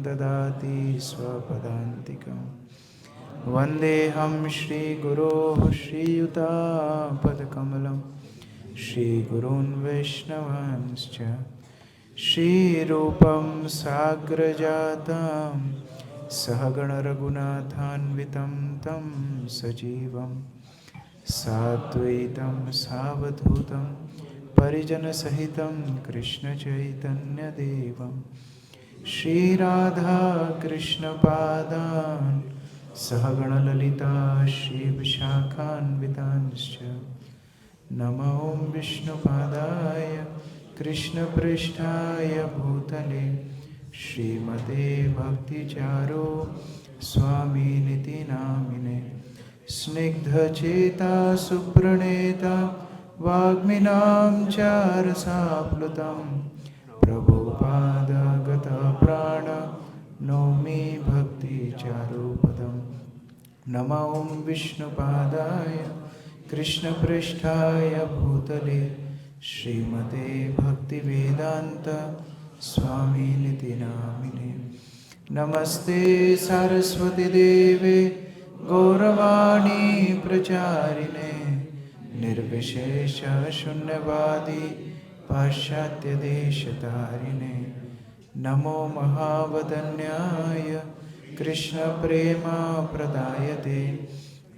ददाति स्वपदान्तिकम्। वन्देऽहं श्रीगुरोः श्रीयुतापदकमलं श्रीगुरून् वैष्णवांश्च श्रीरूपं साग्रजातं सहगणरघुनाथान्वितं तं सजीवं साद्वैतं सावधूतं परिजनसहितं कृष्णचैतन्यदेवं श्रीराधाकृष्णपादान् सहगणललिता श्रीविशाखान्वितांश्च नमो विष्णुपादाय कृष्णपृष्ठाय भूतले श्रीमते भक्तिचारो स्वामिनिति नामिने। स्निग्धचेता सुप्रणेता वाग्मिनां चारसाप्लुतं प्रभुपादगतप्राण नौमि भक्तिचारुपदं। नमो विष्णुपादाय कृष्णपृष्ठाय भूतले श्रीमते भक्तिवेदांत स्वामिनिति नामिने। नमस्ते सरस्वती देवे गौरवाणी प्रचारिणे निर्विशेष शून्यवादी पाश्चात्यदेशतारिणे। नमो महावदन्याय कृष्णप्रेमप्रदायते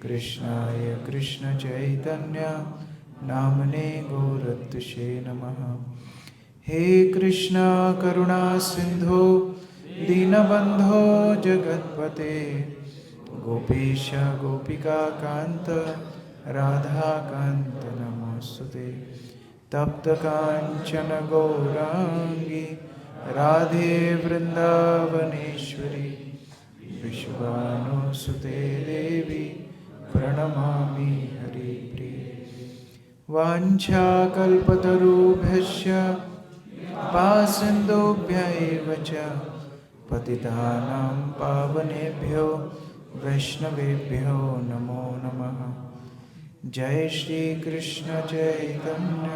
कृष्णाय कृष्णचैतन्य नामने गौरत्से नमः। हे कृष्णा करुणा सिंधो दीनबंधो जगत्पते गोपेश गोपिका कांत राधा कांत नमोस्तुते। तप्त कांचन गौरांगी राधे वृंदावनेश्वरी विश्वानुसुते देवी प्रणमामि हरिप्रिये। वाञ्छाकल्पतरुभ्यश्च कृपासिन्धुभ्य एव च पतितानां पावनेभ्यो वैष्णवेभ्यो नमो नमः। जय श्री कृष्ण चैतन्य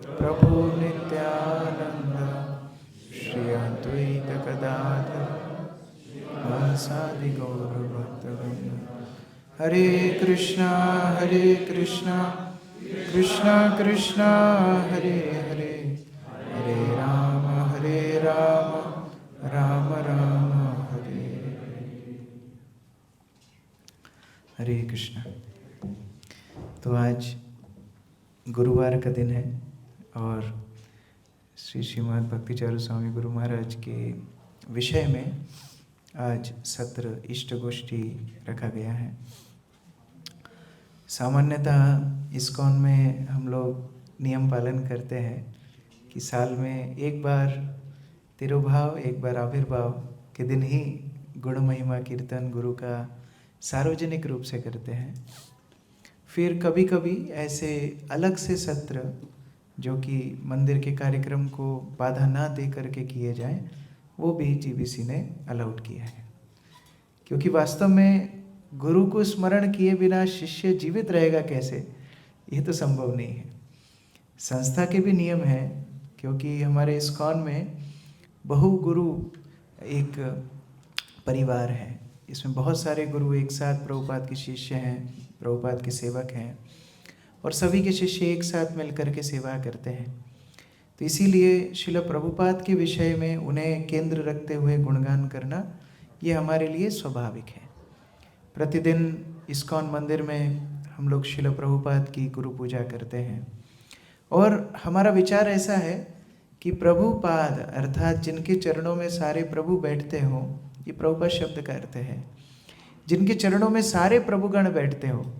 प्रभु नित्यानंद श्री अद्वैत गदाधर वासादि गौर भक्तवृंद। हरे कृष्णा कृष्णा कृष्णा हरे हरे हरे राम राम राम हरे हरे कृष्णा। तो आज गुरुवार का दिन है और श्री श्रीमद् भक्तिचारू स्वामी गुरु महाराज के विषय में आज सत्र इष्ट गोष्ठी रखा गया है। सामान्यतः इस्कॉन में हम लोग नियम पालन करते हैं कि साल में एक बार तिरुभाव एक बार आविर्भाव के दिन ही गुण महिमा कीर्तन गुरु का सार्वजनिक रूप से करते हैं। फिर कभी कभी ऐसे अलग से सत्र जो कि मंदिर के कार्यक्रम को बाधा ना दे करके किए जाएं, वो भी जीबीसी ने अलाउड किया है। क्योंकि वास्तव में गुरु को स्मरण किए बिना शिष्य जीवित रहेगा कैसे, ये तो संभव नहीं है। संस्था के भी नियम हैं, क्योंकि हमारे इस्कॉन में बहु गुरु एक परिवार है। इसमें बहुत सारे गुरु एक साथ प्रभुपाद के शिष्य हैं, प्रभुपाद के सेवक हैं और सभी के शिष्य एक साथ मिलकर के सेवा करते हैं। तो इसीलिए श्रील प्रभुपाद के विषय में उन्हें केंद्र रखते हुए गुणगान करना ये हमारे लिए स्वाभाविक है। प्रतिदिन इस्कॉन मंदिर में हम लोग श्रील प्रभुपाद की गुरु पूजा करते हैं और हमारा विचार ऐसा है कि प्रभुपाद अर्थात जिनके चरणों में सारे प्रभु बैठते हो, ये प्रभुपाद शब्द का अर्थ है जिनके चरणों में सारे प्रभुगण बैठते हो।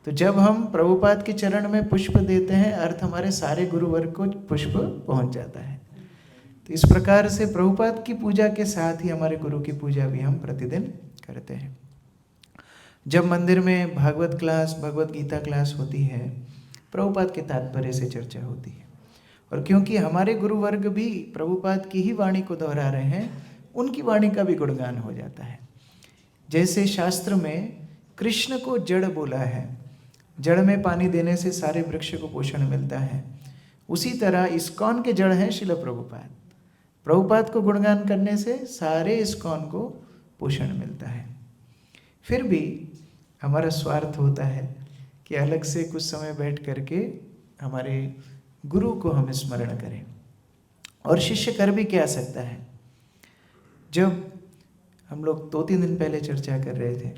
तो जब हम प्रभुपाद के चरण में पुष्प देते हैं, अर्थ हमारे सारे गुरुवर्ग को पुष्प पहुंच जाता है। तो इस प्रकार से प्रभुपाद की पूजा के साथ ही हमारे गुरु की पूजा भी हम प्रतिदिन करते हैं। जब मंदिर में भागवत क्लास, भगवत गीता क्लास होती है, प्रभुपाद के तात्पर्य से चर्चा होती है। और क्योंकि हमारे गुरुवर्ग भी प्रभुपाद की ही वाणी को दोहरा रहे हैं, उनकी वाणी का भी गुणगान हो जाता है। जैसे शास्त्र में कृष्ण को जड़ बोला है, जड़ में पानी देने से सारे वृक्ष को पोषण मिलता है, उसी तरह इस्कॉन के जड़ हैं श्रील प्रभुपाद। प्रभुपाद को गुणगान करने से सारे इस्कॉन को पोषण मिलता है। फिर भी हमारा स्वार्थ होता है कि अलग से कुछ समय बैठ करके हमारे गुरु को हम स्मरण करें। और शिष्य कर भी क्या सकता है? जब हम लोग 2-3 दिन पहले चर्चा कर रहे थे,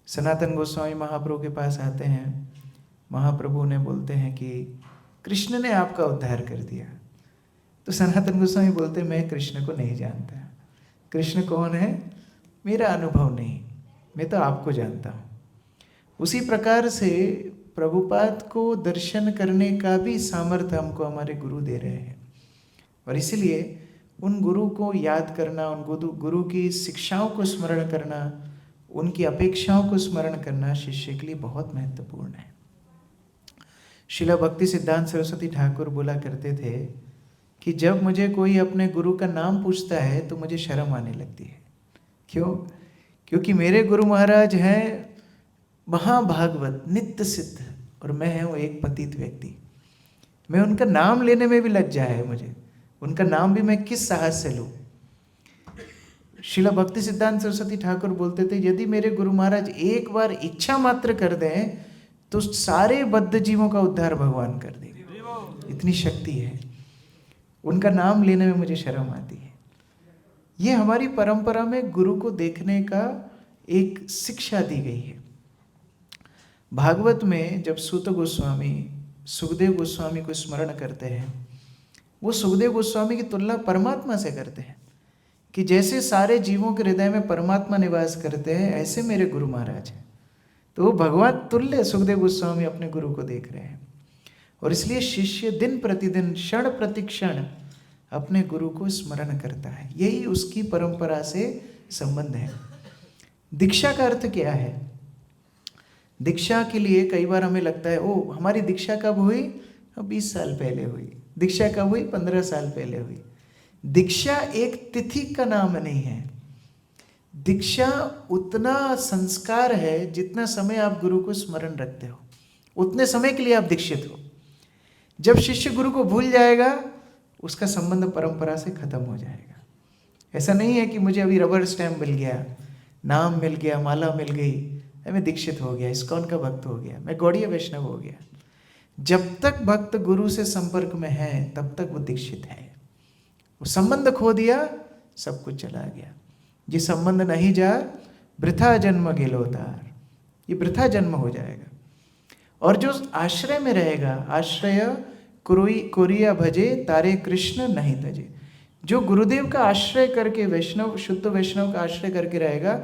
सनातन गोस्वामी महाप्रभु के पास आते हैं, महाप्रभु ने बोलते हैं कि कृष्ण ने आपका उद्धार कर दिया। तो सनातन गोस्वामी बोलते मैं कृष्ण को नहीं जानता। कृष्ण कौन है? मेरा अनुभव नहीं, मैं तो आपको जानता हूँ। उसी प्रकार से प्रभुपाद को दर्शन करने का भी सामर्थ्य हमको हमारे गुरु दे रहे हैं। और इसलिए उन गुरु को याद करना, उन गुरु की शिक्षाओं को स्मरण करना, उनकी अपेक्षाओं को स्मरण करना शिष्य के लिए बहुत महत्वपूर्ण है। श्रील भक्ति सिद्धांत सरस्वती ठाकुर बोला करते थे कि जब मुझे कोई अपने गुरु का नाम पूछता है तो मुझे शर्म आने लगती है। क्यों? क्योंकि मेरे गुरु महाराज हैं महाभागवत, नित्य सिद्ध, और मैं हूँ एक पतित व्यक्ति। मैं उनका नाम लेने में भी लज्जा है मुझे। उनका नाम भी मैं किस साहस से लूँ? श्रील भक्ति सिद्धांत सरस्वती ठाकुर बोलते थे यदि मेरे गुरु महाराज एक बार इच्छा मात्र कर दें तो सारे बद्ध जीवों का उद्धार भगवान कर देंगे। इतनी शक्ति है। उनका नाम लेने में मुझे शर्म आती है। ये हमारी परंपरा में गुरु को देखने का एक शिक्षा दी गई है। भागवत में जब सूत गोस्वामी सुखदेव गोस्वामी को स्मरण करते हैं, वो सुखदेव गोस्वामी की तुलना परमात्मा से करते हैं कि जैसे सारे जीवों के हृदय में परमात्मा निवास करते हैं, ऐसे मेरे गुरु महाराज हैं। तो वो भगवान तुल्य सुखदेव गोस्वामी अपने गुरु को देख रहे हैं। और इसलिए शिष्य दिन प्रतिदिन, क्षण प्रतिक्षण अपने गुरु को स्मरण करता है। यही उसकी परंपरा से संबंध है। दीक्षा का अर्थ क्या है? दीक्षा के लिए कई बार हमें लगता है ओ हमारी दीक्षा कब हुई? 20 साल पहले हुई। दीक्षा कब हुई? 15 साल पहले हुई। दीक्षा एक तिथि का नाम नहीं है। दीक्षा उतना संस्कार है जितना समय आप गुरु को स्मरण रखते हो, उतने समय के लिए आप दीक्षित हो। जब शिष्य गुरु को भूल जाएगा उसका संबंध परंपरा से खत्म हो जाएगा। ऐसा नहीं है कि मुझे अभी रबर स्टैम्प मिल गया, नाम मिल गया, माला मिल गई, मैं दीक्षित हो गया, इस्कॉन का भक्त हो गया, मैं गौड़ीय वैष्णव हो गया। जब तक भक्त गुरु से संपर्क में है तब तक वो दीक्षित है। वो संबंध खो दिया, सब कुछ चला गया। ये संबंध नहीं जा वृथा जन्म गेलोतार, ये वृथा जन्म हो जाएगा। और जो आश्रय में रहेगा, आश्रय कोरिया भजे तारे कृष्ण नहीं तजे, जो गुरुदेव का आश्रय करके वैष्णव, शुद्ध वैष्णव का आश्रय करके रहेगा,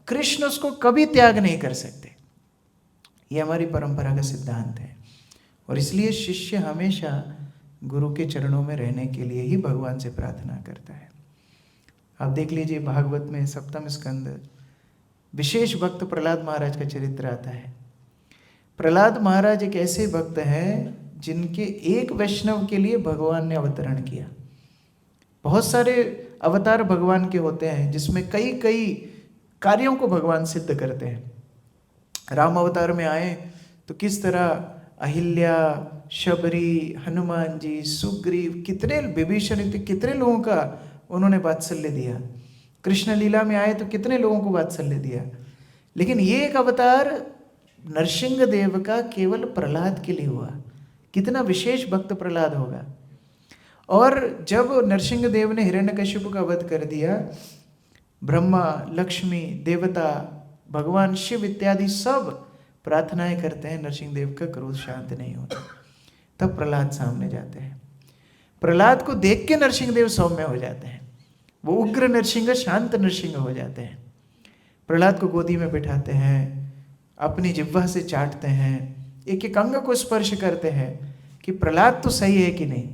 कृष्ण उसको कभी त्याग नहीं कर सकते। ये हमारी परंपरा का सिद्धांत है। और इसलिए शिष्य हमेशा गुरु के चरणों में रहने के लिए ही भगवान से प्रार्थना करता है। आप देख लीजिए भागवत में 7वें स्कंद विशेष भक्त प्रहलाद महाराज का चरित्र आता है। प्रहलाद महाराज एक ऐसे भक्त हैं जिनके एक वैष्णव के लिए भगवान ने अवतरण किया। बहुत सारे अवतार भगवान के होते हैं जिसमें कई कई कार्यों को भगवान सिद्ध करते हैं। राम अवतार में आए तो किस तरह अहिल्या, शबरी, हनुमान जी, सुग्रीव, कितने विभीषण, कितने लोगों का उन्होंने वात्सल्य दिया। कृष्ण लीला में आए तो कितने लोगों को वात्सल्य दिया। लेकिन ये एक अवतार नरसिंह देव का केवल प्रहलाद के लिए हुआ। कितना विशेष भक्त प्रहलाद होगा। और जब नरसिंह देव ने हिरण्यकशिपु का वध कर दिया, ब्रह्मा, लक्ष्मी, देवता, भगवान शिव इत्यादि सब प्रार्थनाएं करते हैं नरसिंह देव का क्रोध शांत नहीं होता। तब प्रहलाद सामने जाते हैं। प्रहलाद को देख के नरसिंह देव सौम्य हो जाते हैं। वो उग्र नरसिंह शांत नरसिंह हो जाते हैं। प्रहलाद को गोदी में बिठाते हैं, अपनी जिह्वा से चाटते हैं, एक एक अंग को स्पर्श करते हैं कि प्रहलाद तो सही है कि नहीं।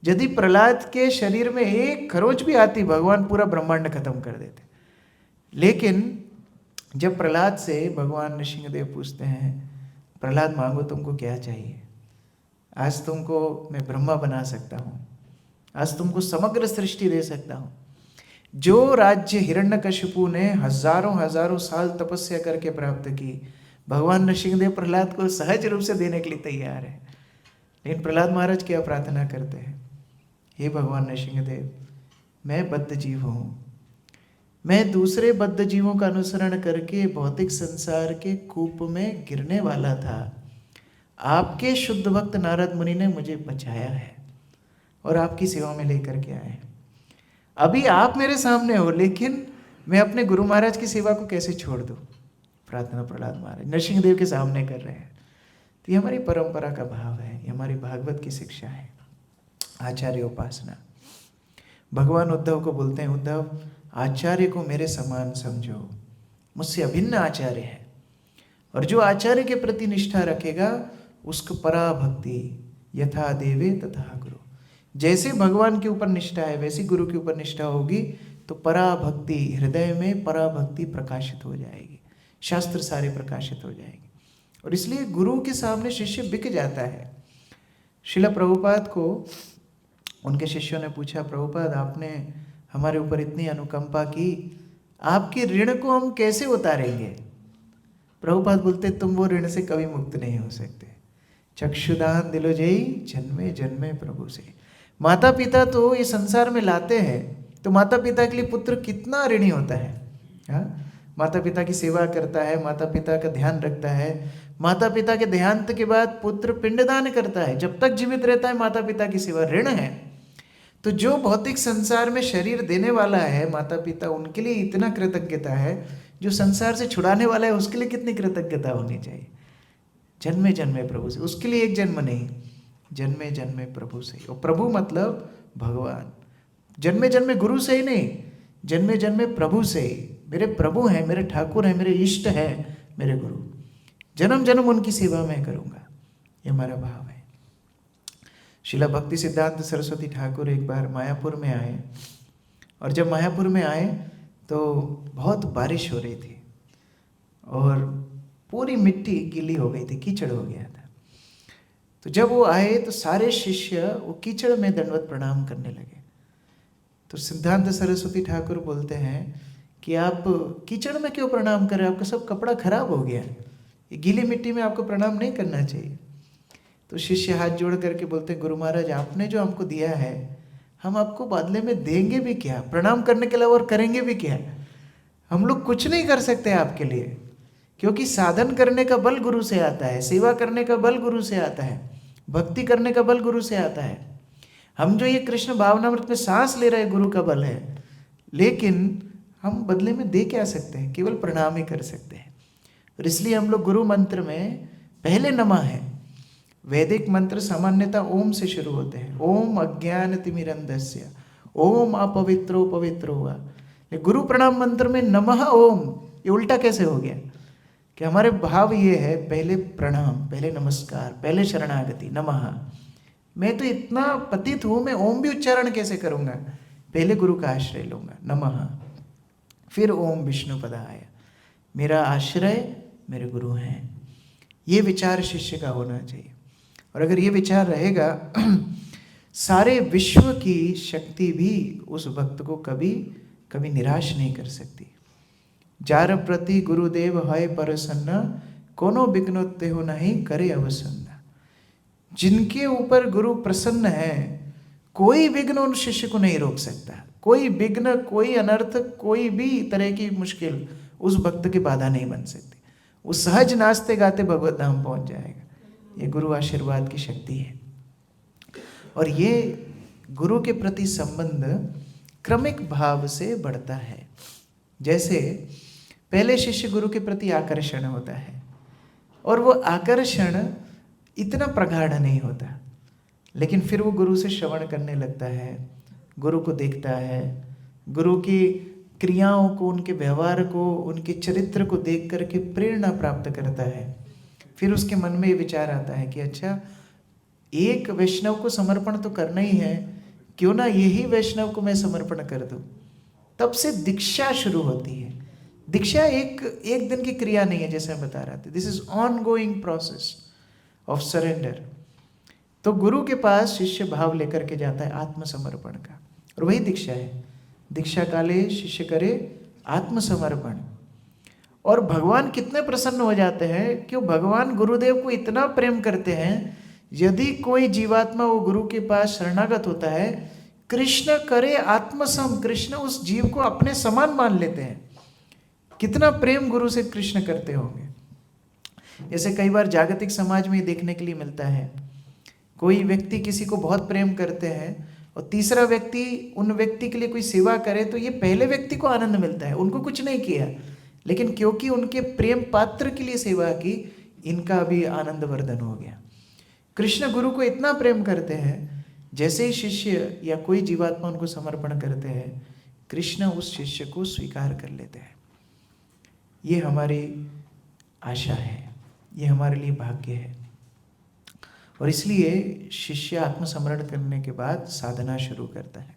यदि प्रहलाद के शरीर में एक खरोच भी आती, भगवान पूरा ब्रह्मांड खत्म कर देते। लेकिन जब प्रहलाद से भगवान नरसिंहदेव पूछते हैं, प्रहलाद मांगो तुमको क्या चाहिए? आज तुमको मैं ब्रह्मा बना सकता हूँ, आज तुमको समग्र सृष्टि दे सकता हूँ। जो राज्य हिरण्यकशिपु ने हजारों हजारों साल तपस्या करके प्राप्त की, भगवान नरसिंहदेव प्रहलाद को सहज रूप से देने के लिए तैयार है। लेकिन प्रहलाद महाराज क्या प्रार्थना करते हैं? हे भगवान नरसिंहदेव, मैं बद्ध जीव हूँ, मैं दूसरे बद्ध जीवों का अनुसरण करके भौतिक संसार के कूप में गिरने वाला था। आपके शुद्ध भक्त नारद मुनि ने मुझे बचाया है और आपकी सेवा में लेकर के आए हैं। अभी आप मेरे सामने हो, लेकिन मैं अपने गुरु महाराज की सेवा को कैसे छोड़ दूँ? प्रार्थना प्रहलाद महाराज नरसिंह देव के सामने कर रहे हैं। तो ये हमारी परंपरा का भाव है, ये हमारी भागवत की शिक्षा है, आचार्य उपासना। भगवान उद्धव को बोलते हैं, उद्धव आचार्य को मेरे समान समझो, मुझसे अभिन्न आचार्य है, और जो आचार्य के प्रति निष्ठा रखेगा उसको पराभक्ति यथा देवे तथा गुरु। जैसे भगवान के ऊपर निष्ठा है वैसी गुरु के ऊपर निष्ठा होगी तो पराभक्ति, हृदय में पराभक्ति प्रकाशित हो जाएगी, शास्त्र सारे प्रकाशित हो जाएंगे। और इसलिए गुरु के सामने शिष्य बिक जाता है। श्रील प्रभुपाद को उनके शिष्यों ने पूछा, प्रभुपाद आपने हमारे ऊपर इतनी अनुकंपा की, आपके ऋण को हम कैसे उतारेंगे? प्रभुपाद बोलते, तुम वो ऋण से कभी मुक्त नहीं हो सकते। चक्षुदान दिलो जयी जन्मे जन्मे प्रभु से। माता पिता तो ये संसार में लाते हैं, तो माता पिता के लिए पुत्र कितना ऋणी होता है। हाँ, माता पिता की सेवा करता है, माता पिता का ध्यान रखता है, माता पिता के देहांत के बाद पुत्र पिंडदान करता है, जब तक जीवित रहता है माता पिता की सेवा ऋण है। तो जो भौतिक संसार में शरीर देने वाला है माता पिता, उनके लिए इतना कृतज्ञता है, जो संसार से छुड़ाने वाला है उसके लिए कितनी कृतज्ञता होनी चाहिए। जन्मे जन्मे प्रभु से, उसके लिए एक जन्म नहीं, जन्मे जन्मे प्रभु से। और प्रभु मतलब भगवान, जन्मे जन्मे गुरु से ही नहीं, जन्मे जन्मे प्रभु से ही। मेरे प्रभु हैं, मेरे ठाकुर हैं, मेरे इष्ट हैं, मेरे गुरु, जन्म जन्म उनकी सेवा मैं करूँगा, ये हमारा भाव है। शिला भक्ति सिद्धांत सरस्वती ठाकुर एक बार मायापुर में आए, और जब मायापुर में आए तो बहुत बारिश हो रही थी और पूरी मिट्टी गीली हो गई थी, कीचड़ हो गया था। तो जब वो आए तो सारे शिष्य वो कीचड़ में दंडवत प्रणाम करने लगे। तो सिद्धांत सरस्वती ठाकुर बोलते हैं कि आप कीचड़ में क्यों प्रणाम कर रहे हैं, आपका सब कपड़ा खराब हो गया, ये गीली मिट्टी में आपको प्रणाम नहीं करना चाहिए। तो शिष्य हाथ जोड़ करके बोलते हैं, गुरु महाराज आपने जो हमको दिया है हम आपको बदले में देंगे भी क्या, प्रणाम करने के अलावा और करेंगे भी क्या? हम लोग कुछ नहीं कर सकते आपके लिए, क्योंकि साधन करने का बल गुरु से आता है, सेवा करने का बल गुरु से आता है, भक्ति करने का बल गुरु से आता है। हम जो ये कृष्ण भावनामृत में सांस ले रहे हैं गुरु का बल है, लेकिन हम बदले में दे क्या सकते हैं? केवल प्रणाम ही कर सकते हैं। और इसलिए हम लोग गुरु मंत्र में पहले नमः है। वैदिक मंत्र सामान्यतः ओम से शुरू होते हैं, ओम अज्ञान तिमिरंधस्य, ओम अपवित्रो पवित्रो हुआ। गुरु प्रणाम मंत्र में नमः ओम, ये उल्टा कैसे हो गया? कि हमारे भाव ये है, पहले प्रणाम, पहले नमस्कार, पहले शरणागति, नमः। मैं तो इतना पतित हूँ, मैं ओम भी उच्चारण कैसे करूँगा? पहले गुरु का आश्रय लूँगा, नमः, फिर ओम विष्णु पदाय, मेरा आश्रय मेरे गुरु हैं। ये विचार शिष्य का होना चाहिए। और अगर ये विचार रहेगा सारे विश्व की शक्ति भी उस भक्त को कभी कभी निराश नहीं कर सकती। जार प्रति गुरुदेव है प्रसन्न, कोनो विघ्न तेहु नहीं करे अवसन्न। जिनके ऊपर गुरु प्रसन्न है कोई विघ्न उन शिष्य को नहीं रोक सकता, कोई विघ्न, कोई अनर्थ, कोई भी तरह की मुश्किल उस भक्त की बाधा नहीं बन सकती। वो सहज नाचते गाते भगवत धाम पहुंच जाएगा। ये गुरु आशीर्वाद की शक्ति है। और ये गुरु के प्रति संबंध क्रमिक भाव से बढ़ता है। जैसे पहले शिष्य गुरु के प्रति आकर्षण होता है, और वो आकर्षण इतना प्रगाढ़ नहीं होता, लेकिन फिर वो गुरु से श्रवण करने लगता है, गुरु को देखता है, गुरु की क्रियाओं को, उनके व्यवहार को, उनके चरित्र को देख करके प्रेरणा प्राप्त करता है। फिर उसके मन में ये विचार आता है कि अच्छा, एक वैष्णव को समर्पण तो करना ही है, क्यों ना यही वैष्णव को मैं समर्पण कर दूं। तब से दीक्षा शुरू होती है। दीक्षा एक दिन की क्रिया नहीं है, जैसे मैं बता रहा था, this is on going process of surrender. तो गुरु के पास शिष्य भाव लेकर के जाता है आत्मसमर्पण का, और वही दीक्षा है। दीक्षा काले शिष्य करे आत्मसमर्पण। और भगवान कितने प्रसन्न हो जाते हैं, क्यों? भगवान गुरुदेव को इतना प्रेम करते हैं, यदि कोई जीवात्मा वो गुरु के पास शरणागत होता है, कृष्ण करे आत्मसम, कृष्ण उस जीव को अपने समान मान लेते हैं। कितना प्रेम गुरु से कृष्ण करते होंगे। जैसे कई बार जागतिक समाज में देखने के लिए मिलता है, कोई व्यक्ति किसी को बहुत प्रेम करते हैं और तीसरा व्यक्ति उन व्यक्ति के लिए कोई सेवा करे तो ये पहले व्यक्ति को आनंद मिलता है, उनको कुछ नहीं किया, लेकिन क्योंकि उनके प्रेम पात्र के लिए सेवा की, इनका भी आनंद वर्धन हो गया। कृष्ण गुरु को इतना प्रेम करते हैं, जैसे ही शिष्य या कोई जीवात्मा उनको समर्पण करते हैं, कृष्ण उस शिष्य को स्वीकार कर लेते हैं। ये हमारी आशा है, ये हमारे लिए भाग्य है। और इसलिए शिष्य आत्मसमरण करने के बाद साधना शुरू करता है।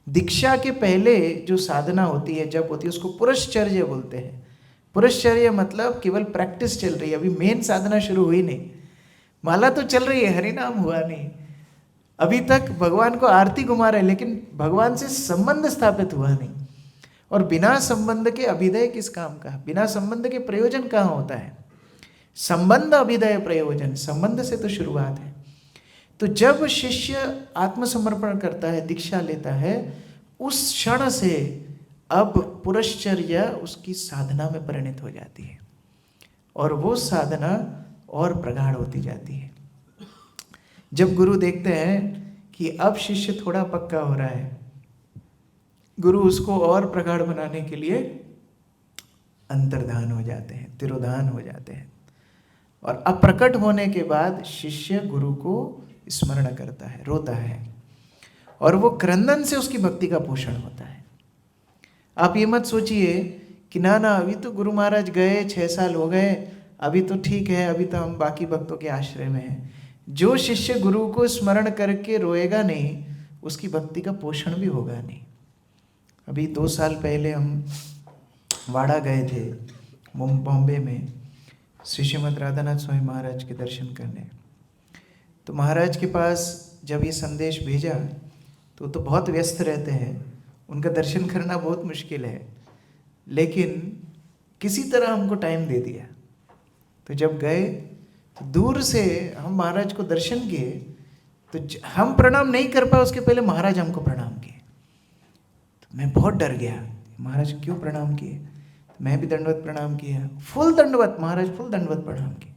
दीक्षा के पहले जो साधना होती है, जब होती है, उसको पुरश्चर्या बोलते हैं। पुरश्चर्या मतलब केवल प्रैक्टिस चल रही है, अभी मेन साधना शुरू हुई नहीं। माला तो चल रही है, हरि नाम हुआ नहीं, अभी तक भगवान को आरती घुमा रहे, लेकिन भगवान से संबंध स्थापित हुआ नहीं। और बिना संबंध के अभिदय किस काम का, बिना संबंध के प्रयोजन कहाँ होता है। संबंध अभिदय प्रयोजन, संबंध से तो शुरुआत है। तो जब शिष्य आत्मसमर्पण करता है, दीक्षा लेता है, उस क्षण से अब पुरश्चर्या उसकी साधना में परिणत हो जाती है और वो साधना और प्रगाढ़ होती जाती है। जब गुरु देखते हैं कि अब शिष्य थोड़ा पक्का हो रहा है, गुरु उसको और प्रगाढ़ बनाने के लिए अंतर्धान हो जाते हैं, तिरोधान हो जाते हैं। और अप्रकट होने के बाद शिष्य गुरु को स्मरण करता है, रोता है, और वो क्रंदन से उसकी भक्ति का पोषण होता है। आप ये मत सोचिए कि ना ना अभी तो गुरु महाराज गए, 6 साल हो गए, अभी तो ठीक है, अभी तो हम बाकी भक्तों के आश्रय में हैं। जो शिष्य गुरु को स्मरण करके रोएगा नहीं, उसकी भक्ति का पोषण भी होगा नहीं। अभी 2 साल पहले हम वाड़ा गए थे बॉम्बे में, श्री श्रीमद राधानाथ स्वामी महाराज के दर्शन करने। तो महाराज के पास जब ये संदेश भेजा तो बहुत व्यस्त रहते हैं, उनका दर्शन करना बहुत मुश्किल है, लेकिन किसी तरह हमको टाइम दे दिया। तो जब गए तो दूर से हम महाराज को दर्शन किए, तो हम प्रणाम नहीं कर पाए, उसके पहले महाराज हमको प्रणाम किए। तो मैं बहुत डर गया, महाराज क्यों प्रणाम किए। तो मैं भी दंडवत प्रणाम किया, फुल दंडवत, महाराज फुल दंडवत प्रणाम किए।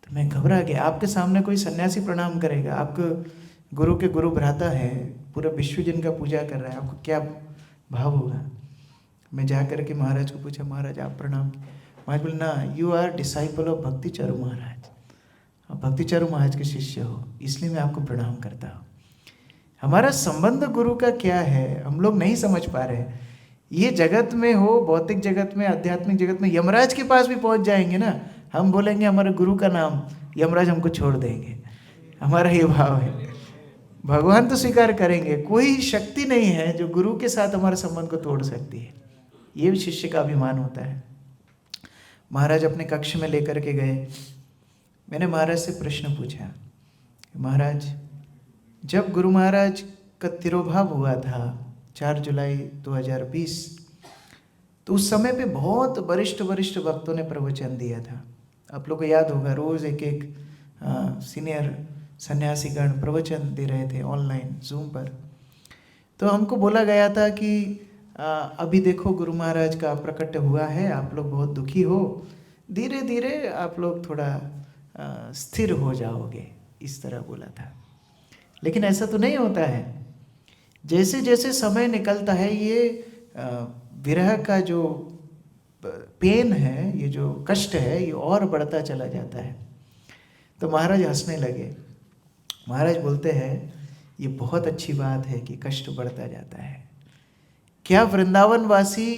तो मैं घबरा गया, आपके सामने कोई सन्यासी प्रणाम करेगा, आपको गुरु के गुरु भ्राता है, पूरा विश्व जिनका पूजा कर रहा है, आपको क्या भाव होगा। मैं जा कर के महाराज को पूछा, महाराज आप प्रणाम। महाराज बोले, ना, यू आर डिसाइपल ऑफ भक्ति चारू महाराज, आप भक्ति चारू महाराज के शिष्य हो, इसलिए मैं आपको प्रणाम करता हूँ। हमारा संबंध गुरु का क्या है, हम लोग नहीं समझ पा रहे। ये जगत में हो, भौतिक जगत में, आध्यात्मिक जगत में, यमराज के पास भी पहुँच जाएंगे ना, हम बोलेंगे हमारे गुरु का नाम, यमराज हमको छोड़ देंगे। हमारा ये भाव है। भगवान तो स्वीकार करेंगे, कोई शक्ति नहीं है जो गुरु के साथ हमारे संबंध को तोड़ सकती है। ये भी शिष्य का अभिमान होता है। महाराज अपने कक्ष में लेकर के गए। मैंने महाराज से प्रश्न पूछा, महाराज जब गुरु महाराज का तिरोभाव हुआ था 4 जुलाई 2020, तो उस समय पे बहुत वरिष्ठ भक्तों ने प्रवचन दिया था। आप लोग को याद होगा, रोज़ एक सीनियर सन्यासीगण प्रवचन दे रहे थे ऑनलाइन जूम पर। तो हमको बोला गया था कि अभी देखो गुरु महाराज का प्रकट हुआ है, आप लोग बहुत दुखी हो, धीरे धीरे आप लोग थोड़ा स्थिर हो जाओगे, इस तरह बोला था। लेकिन ऐसा तो नहीं होता है। जैसे जैसे समय निकलता है, ये विरह का जो पेन है, ये जो कष्ट है, ये और बढ़ता चला जाता है। तो महाराज हंसने लगे। महाराज बोलते हैं, ये बहुत अच्छी बात है कि कष्ट बढ़ता जाता है। क्या वृंदावन वासी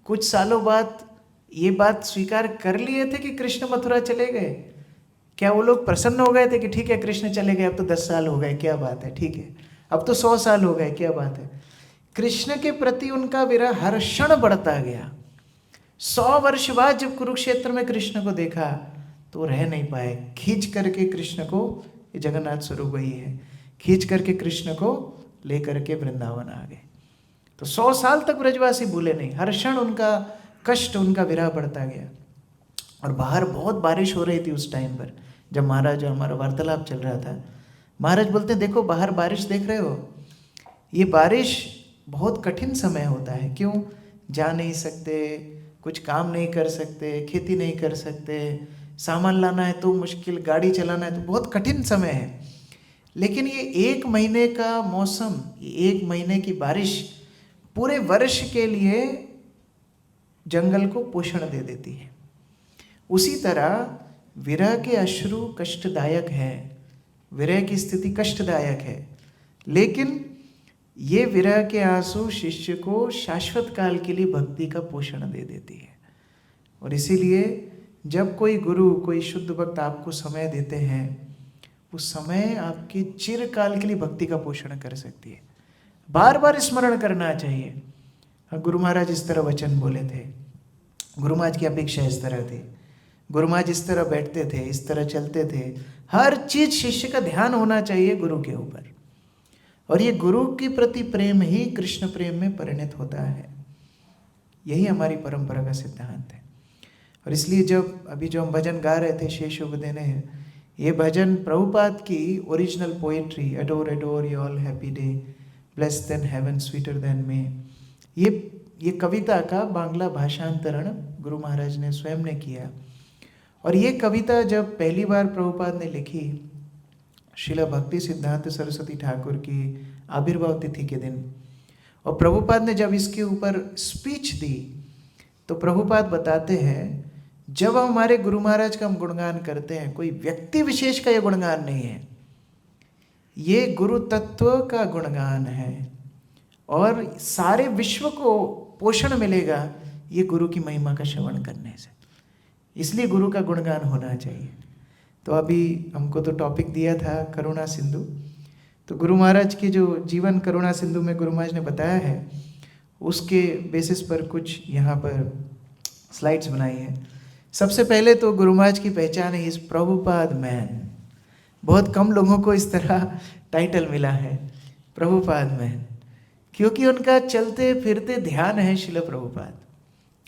कुछ सालों बाद ये बात स्वीकार कर लिए थे कि कृष्ण मथुरा चले गए? क्या वो लोग प्रसन्न हो गए थे कि ठीक है कृष्ण चले गए, अब तो 10 साल हो गए, क्या बात है, ठीक है, अब तो 100 साल हो गए, क्या बात है। कृष्ण के प्रति उनका विरह हर क्षण बढ़ता गया। 100 वर्ष बाद जब कुरुक्षेत्र में कृष्ण को देखा तो रह नहीं पाए, खींच करके कृष्ण को, ये जगन्नाथ स्वरूप वही है, खींच करके कृष्ण को लेकर के वृंदावन आ गए। तो 100 साल तक ब्रजवासी भूले नहीं, हर क्षण उनका कष्ट, उनका विरह बढ़ता गया। और बाहर बहुत बारिश हो रही थी उस टाइम पर, जब महाराज हमारा वार्तालाप चल रहा था। महाराज बोलते, देखो बाहर बारिश देख रहे हो, ये बारिश बहुत कठिन समय होता है। क्यों? जा नहीं सकते, कुछ काम नहीं कर सकते, खेती नहीं कर सकते, सामान लाना है तो मुश्किल, गाड़ी चलाना है तो बहुत कठिन समय है। लेकिन ये 1 महीने का मौसम, 1 महीने की बारिश पूरे वर्ष के लिए जंगल को पोषण दे देती है। उसी तरह विरह के अश्रु कष्टदायक है, विरह की स्थिति कष्टदायक है, लेकिन ये विरह के आंसू शिष्य को शाश्वत काल के लिए भक्ति का पोषण दे देती है। और इसीलिए जब कोई गुरु, कोई शुद्ध भक्त आपको समय देते हैं, उस समय आपके चिरकाल के लिए भक्ति का पोषण कर सकती है। बार बार स्मरण करना चाहिए। गुरु महाराज इस तरह वचन बोले थे, गुरु महाराज की अपेक्षा इस तरह थी, गुरु महाराज इस तरह बैठते थे, इस तरह चलते थे। हर चीज शिष्य का ध्यान होना चाहिए गुरु के ऊपर, और ये गुरु के प्रति प्रेम ही कृष्ण प्रेम में परिणत होता है। यही हमारी परंपरा का सिद्धांत है। और इसलिए जब अभी जो हम भजन गा रहे थे, शेष उग देने हैं, ये भजन प्रभुपाद की original poetry, adore adore you all happy day, bless then heaven sweeter than May, ये कविता का बांग्ला भाषांतरण गुरु महाराज ने स्वयं ने किया। और ये कविता जब पहली बार प्रभुपाद ने लिखी, श्रीला भक्ति सिद्धांत सरस्वती ठाकुर की आविर्भाव तिथि के दिन, और प्रभुपाद ने जब इसके ऊपर स्पीच दी, तो प्रभुपाद बताते हैं, जब हमारे गुरु महाराज का हम गुणगान करते हैं, कोई व्यक्ति विशेष का ये गुणगान नहीं है, ये गुरु तत्व का गुणगान है, और सारे विश्व को पोषण मिलेगा ये गुरु की महिमा का श्रवण करने से। इसलिए गुरु का गुणगान होना चाहिए। तो अभी हमको तो टॉपिक दिया था करुणा सिंधु, तो गुरु महाराज की जो जीवन करुणा सिंधु में गुरु महाराज ने बताया है, उसके बेसिस पर कुछ यहाँ पर स्लाइड्स बनाई हैं। सबसे पहले तो गुरु महाराज की पहचान है इस प्रभुपाद मैन। बहुत कम लोगों को इस तरह टाइटल मिला है प्रभुपाद मैन, क्योंकि उनका चलते फिरते ध्यान है शिल प्रभुपाद।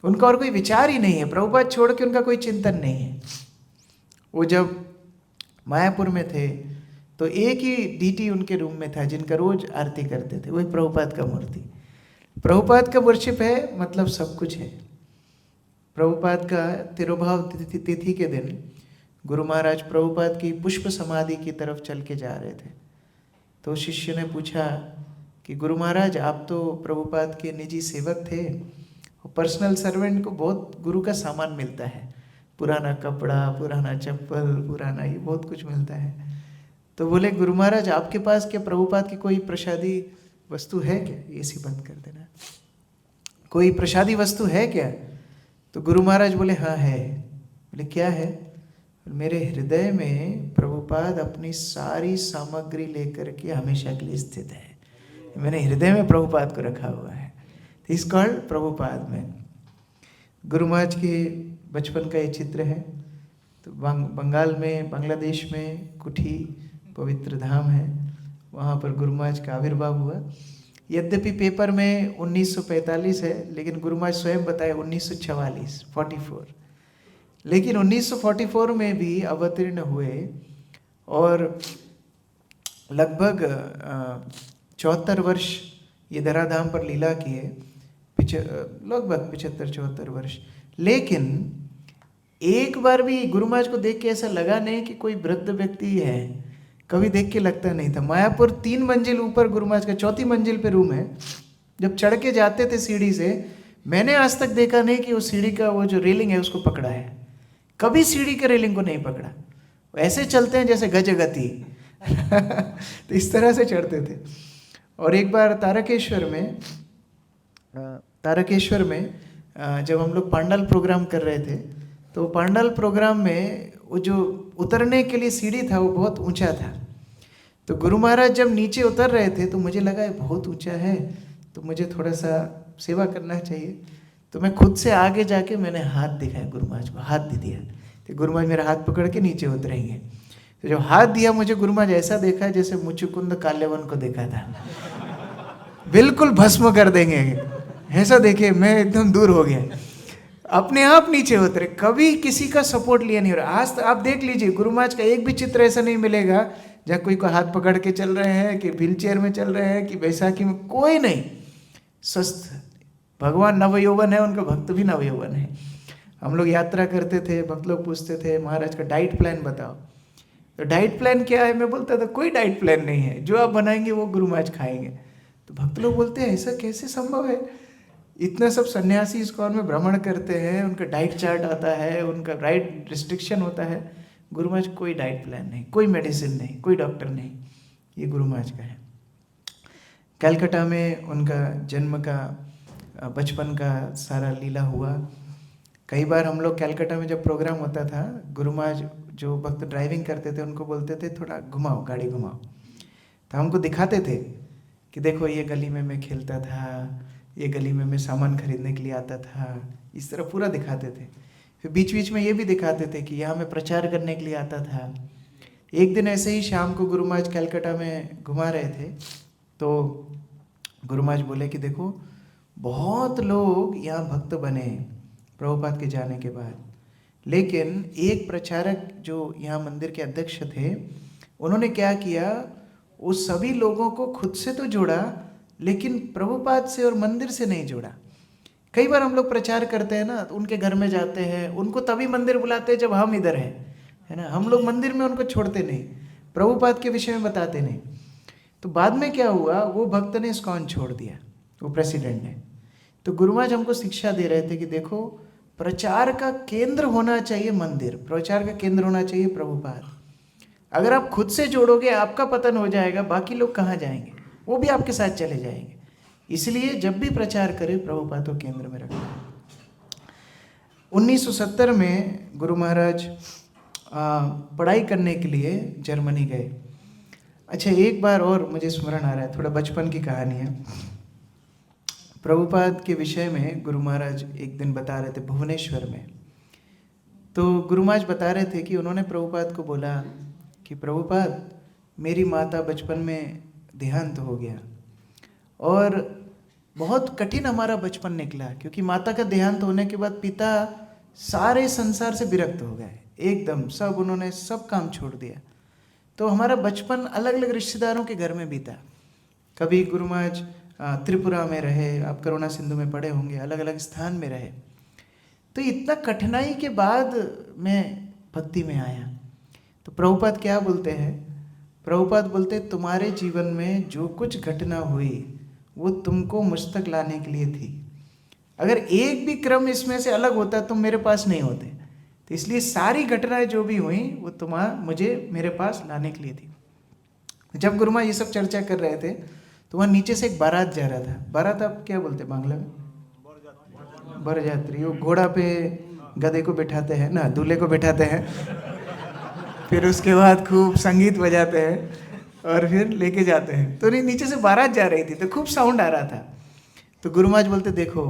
उनका और कोई विचार ही नहीं है, प्रभुपाद छोड़ के उनका कोई चिंतन नहीं है। वो जब मायापुर में थे तो एक ही डीटी उनके रूम में था जिनका रोज आरती करते थे, वही प्रभुपाद का मूर्ति। प्रभुपाद का वर्शिप है, मतलब सब कुछ है। प्रभुपाद का तिरुभाव तिथि के दिन गुरु महाराज प्रभुपाद की पुष्प समाधि की तरफ चल के जा रहे थे, तो शिष्य ने पूछा कि गुरु महाराज आप तो प्रभुपाद के निजी सेवक थे, और पर्सनल सर्वेंट को बहुत गुरु का सामान मिलता है, पुराना कपड़ा, पुराना चप्पल, पुराना ये बहुत कुछ मिलता है। तो बोले गुरु महाराज आपके पास क्या प्रभुपाद की कोई प्रसादी वस्तु है क्या? एसी बंद कर देना, कोई प्रसादी वस्तु है क्या? तो गुरु महाराज बोले हाँ है। बोले क्या है? मेरे हृदय में प्रभुपाद अपनी सारी सामग्री लेकर के हमेशा के लिए स्थित है, मैंने हृदय में प्रभुपाद को रखा हुआ है। इस कॉल्ड प्रभुपाद में। गुरु महाराज के बचपन का ये चित्र है। तो बंगाल में, बांग्लादेश में कुठी पवित्र धाम है, वहाँ पर गुरु महाराज का आविर्भाव हुआ। यद्यपि पेपर में 1945 है, लेकिन गुरु महाराज स्वयं बताए 1944, लेकिन 1944 में भी अवतीर्ण हुए और लगभग 74 वर्ष ये धराधाम पर लीला किए, लगभग 75-74 वर्ष। लेकिन एक बार भी गुरु महाराज को देख के ऐसा लगा नहीं कि कोई वृद्ध व्यक्ति है, कभी देख के लगता नहीं था। मायापुर 3 मंजिल ऊपर गुरु महाराज का 4थी मंजिल पे रूम है। जब चढ़ के जाते थे सीढ़ी से, मैंने आज तक देखा नहीं कि वो सीढ़ी का वो जो रेलिंग है उसको पकड़ा है, कभी सीढ़ी के रेलिंग को नहीं पकड़ा। ऐसे चलते हैं जैसे गजगति तो इस तरह से चढ़ते थे। और एक बार तारकेश्वर में जब हम लोग पांडाल प्रोग्राम कर रहे थे, तो पांडाल प्रोग्राम में वो जो उतरने के लिए सीढ़ी था वो बहुत ऊंचा था। तो गुरु महाराज जब नीचे उतर रहे थे तो मुझे लगा ये बहुत ऊंचा है, तो मुझे थोड़ा सा सेवा करना चाहिए। तो मैं खुद से आगे जाके मैंने हाथ दिखाया गुरु महाराज को, हाथ दे दिया। तो गुरु महाराज मेरा हाथ पकड़ के नीचे उतरेंगे। तो जब हाथ दिया, मुझे गुरु महाराज ऐसा देखा जैसे मुचुकुंद काल्यवन को देखा था, बिल्कुल भस्म कर देंगे ऐसा देखे, मैं एकदम दूर हो गया। अपने आप नीचे उतरे, कभी किसी का सपोर्ट लिया नहीं हो रहा। आज तो आप देख लीजिए गुरु महाराज का एक भी चित्र ऐसा नहीं मिलेगा जहाँ कोई को हाथ पकड़ के चल रहे हैं, कि व्हील चेयर में चल रहे हैं, कि बैसाखी में, कोई नहीं, स्वस्थ। भगवान नवयौवन है, उनका भक्त भी नवयौवन है। हम लोग यात्रा करते थे, भक्त लोग पूछते थे महाराज का डाइट प्लान बताओ, तो डाइट प्लान क्या है, मैं बोलता था कोई डाइट प्लान नहीं है, जो आप बनाएंगे वो गुरु महाराज खाएंगे। तो भक्त लोग बोलते हैं ऐसा कैसे संभव है, इतना सब सन्यासी इस्कॉन में भ्रमण करते हैं, उनका डाइट चार्ट आता है, उनका डाइट रिस्ट्रिक्शन होता है, गुरु महाराज कोई डाइट प्लान नहीं, कोई मेडिसिन नहीं, कोई डॉक्टर नहीं, ये गुरु महाराज का है। कलकत्ता में उनका जन्म का, बचपन का सारा लीला हुआ। कई बार हम लोग कलकत्ता में जब प्रोग्राम होता था, गुरु महाराज जो भक्त ड्राइविंग करते थे उनको बोलते थे थोड़ा घुमाओ, गाड़ी घुमाओ, तो हमको दिखाते थे कि देखो ये गली में मैं खेलता था, ये गली में मैं सामान खरीदने के लिए आता था, इस तरह पूरा दिखाते थे। फिर बीच बीच में ये भी दिखाते थे कि यहाँ मैं प्रचार करने के लिए आता था। एक दिन ऐसे ही शाम को गुरु महाराज कलकत्ता में घुमा रहे थे, तो गुरु महाराज बोले कि देखो बहुत लोग यहाँ भक्त बने प्रभुपाद के जाने के बाद, लेकिन एक प्रचारक जो यहाँ मंदिर के अध्यक्ष थे, उन्होंने क्या किया, उस सभी लोगों को खुद से तो जोड़ा लेकिन प्रभुपाद से और मंदिर से नहीं जोड़ा। कई बार हम लोग प्रचार करते हैं ना, तो उनके घर में जाते हैं, उनको तभी मंदिर बुलाते हैं जब हम इधर हैं, है ना, हम लोग मंदिर में उनको छोड़ते नहीं, प्रभुपाद के विषय में बताते नहीं। तो बाद में क्या हुआ, वो भक्त ने इस्कॉन छोड़ दिया, वो प्रेसिडेंट ने। तो गुरु महाराज हमको शिक्षा दे रहे थे कि देखो प्रचार का केंद्र होना चाहिए मंदिर, प्रचार का केंद्र होना चाहिए प्रभुपाद। अगर आप खुद से जोड़ोगे आपका पतन हो जाएगा, बाकी लोग कहाँ जाएंगे, वो भी आपके साथ चले जाएंगे। इसलिए जब भी प्रचार करें प्रभुपाद को केंद्र में रखना। 1970 में गुरु महाराज पढ़ाई करने के लिए जर्मनी गए। अच्छा, एक बार और मुझे स्मरण आ रहा है, थोड़ा बचपन की कहानी है। प्रभुपाद के विषय में गुरु महाराज एक दिन बता रहे थे भुवनेश्वर में। तो गुरु महाराज बता रहे थे कि उन्होंने प्रभुपाद को बोला कि प्रभुपाद मेरी माता बचपन में देहांत हो गया और बहुत कठिन हमारा बचपन निकला, क्योंकि माता का देहांत होने के बाद पिता सारे संसार से विरक्त हो गए, एकदम सब, उन्होंने सब काम छोड़ दिया। तो हमारा बचपन अलग अलग रिश्तेदारों के घर में बीता। कभी गुरु महाराज त्रिपुरा में रहे, आप करुणा सिंधु में पढ़े होंगे, अलग अलग स्थान में रहे। तो इतना कठिनाई के बाद मैं भक्ति में आया। तो प्रभुपाद क्या बोलते हैं, प्रभुपाद बोलते तुम्हारे जीवन में जो कुछ घटना हुई वो तुमको मुझ तक लाने के लिए थी। अगर एक भी क्रम इसमें से अलग होता तुम मेरे पास नहीं होते। तो इसलिए सारी घटनाएं जो भी हुई वो मुझे मेरे पास लाने के लिए थी। जब गुरु महाराज ये सब चर्चा कर रहे थे तो वहाँ नीचे से एक बारात जा रहा था। बारात आप क्या बोलते हैं बांग्ला में? बरजात्री। वो घोड़ा पे गधे को बिठाते हैं ना, दूल्हे को बिठाते हैं, फिर उसके बाद खूब संगीत बजाते हैं और फिर लेके जाते हैं। तो नीचे से बारात जा रही थी तो खूब साउंड आ रहा था। तो गुरु महाराज बोलते देखो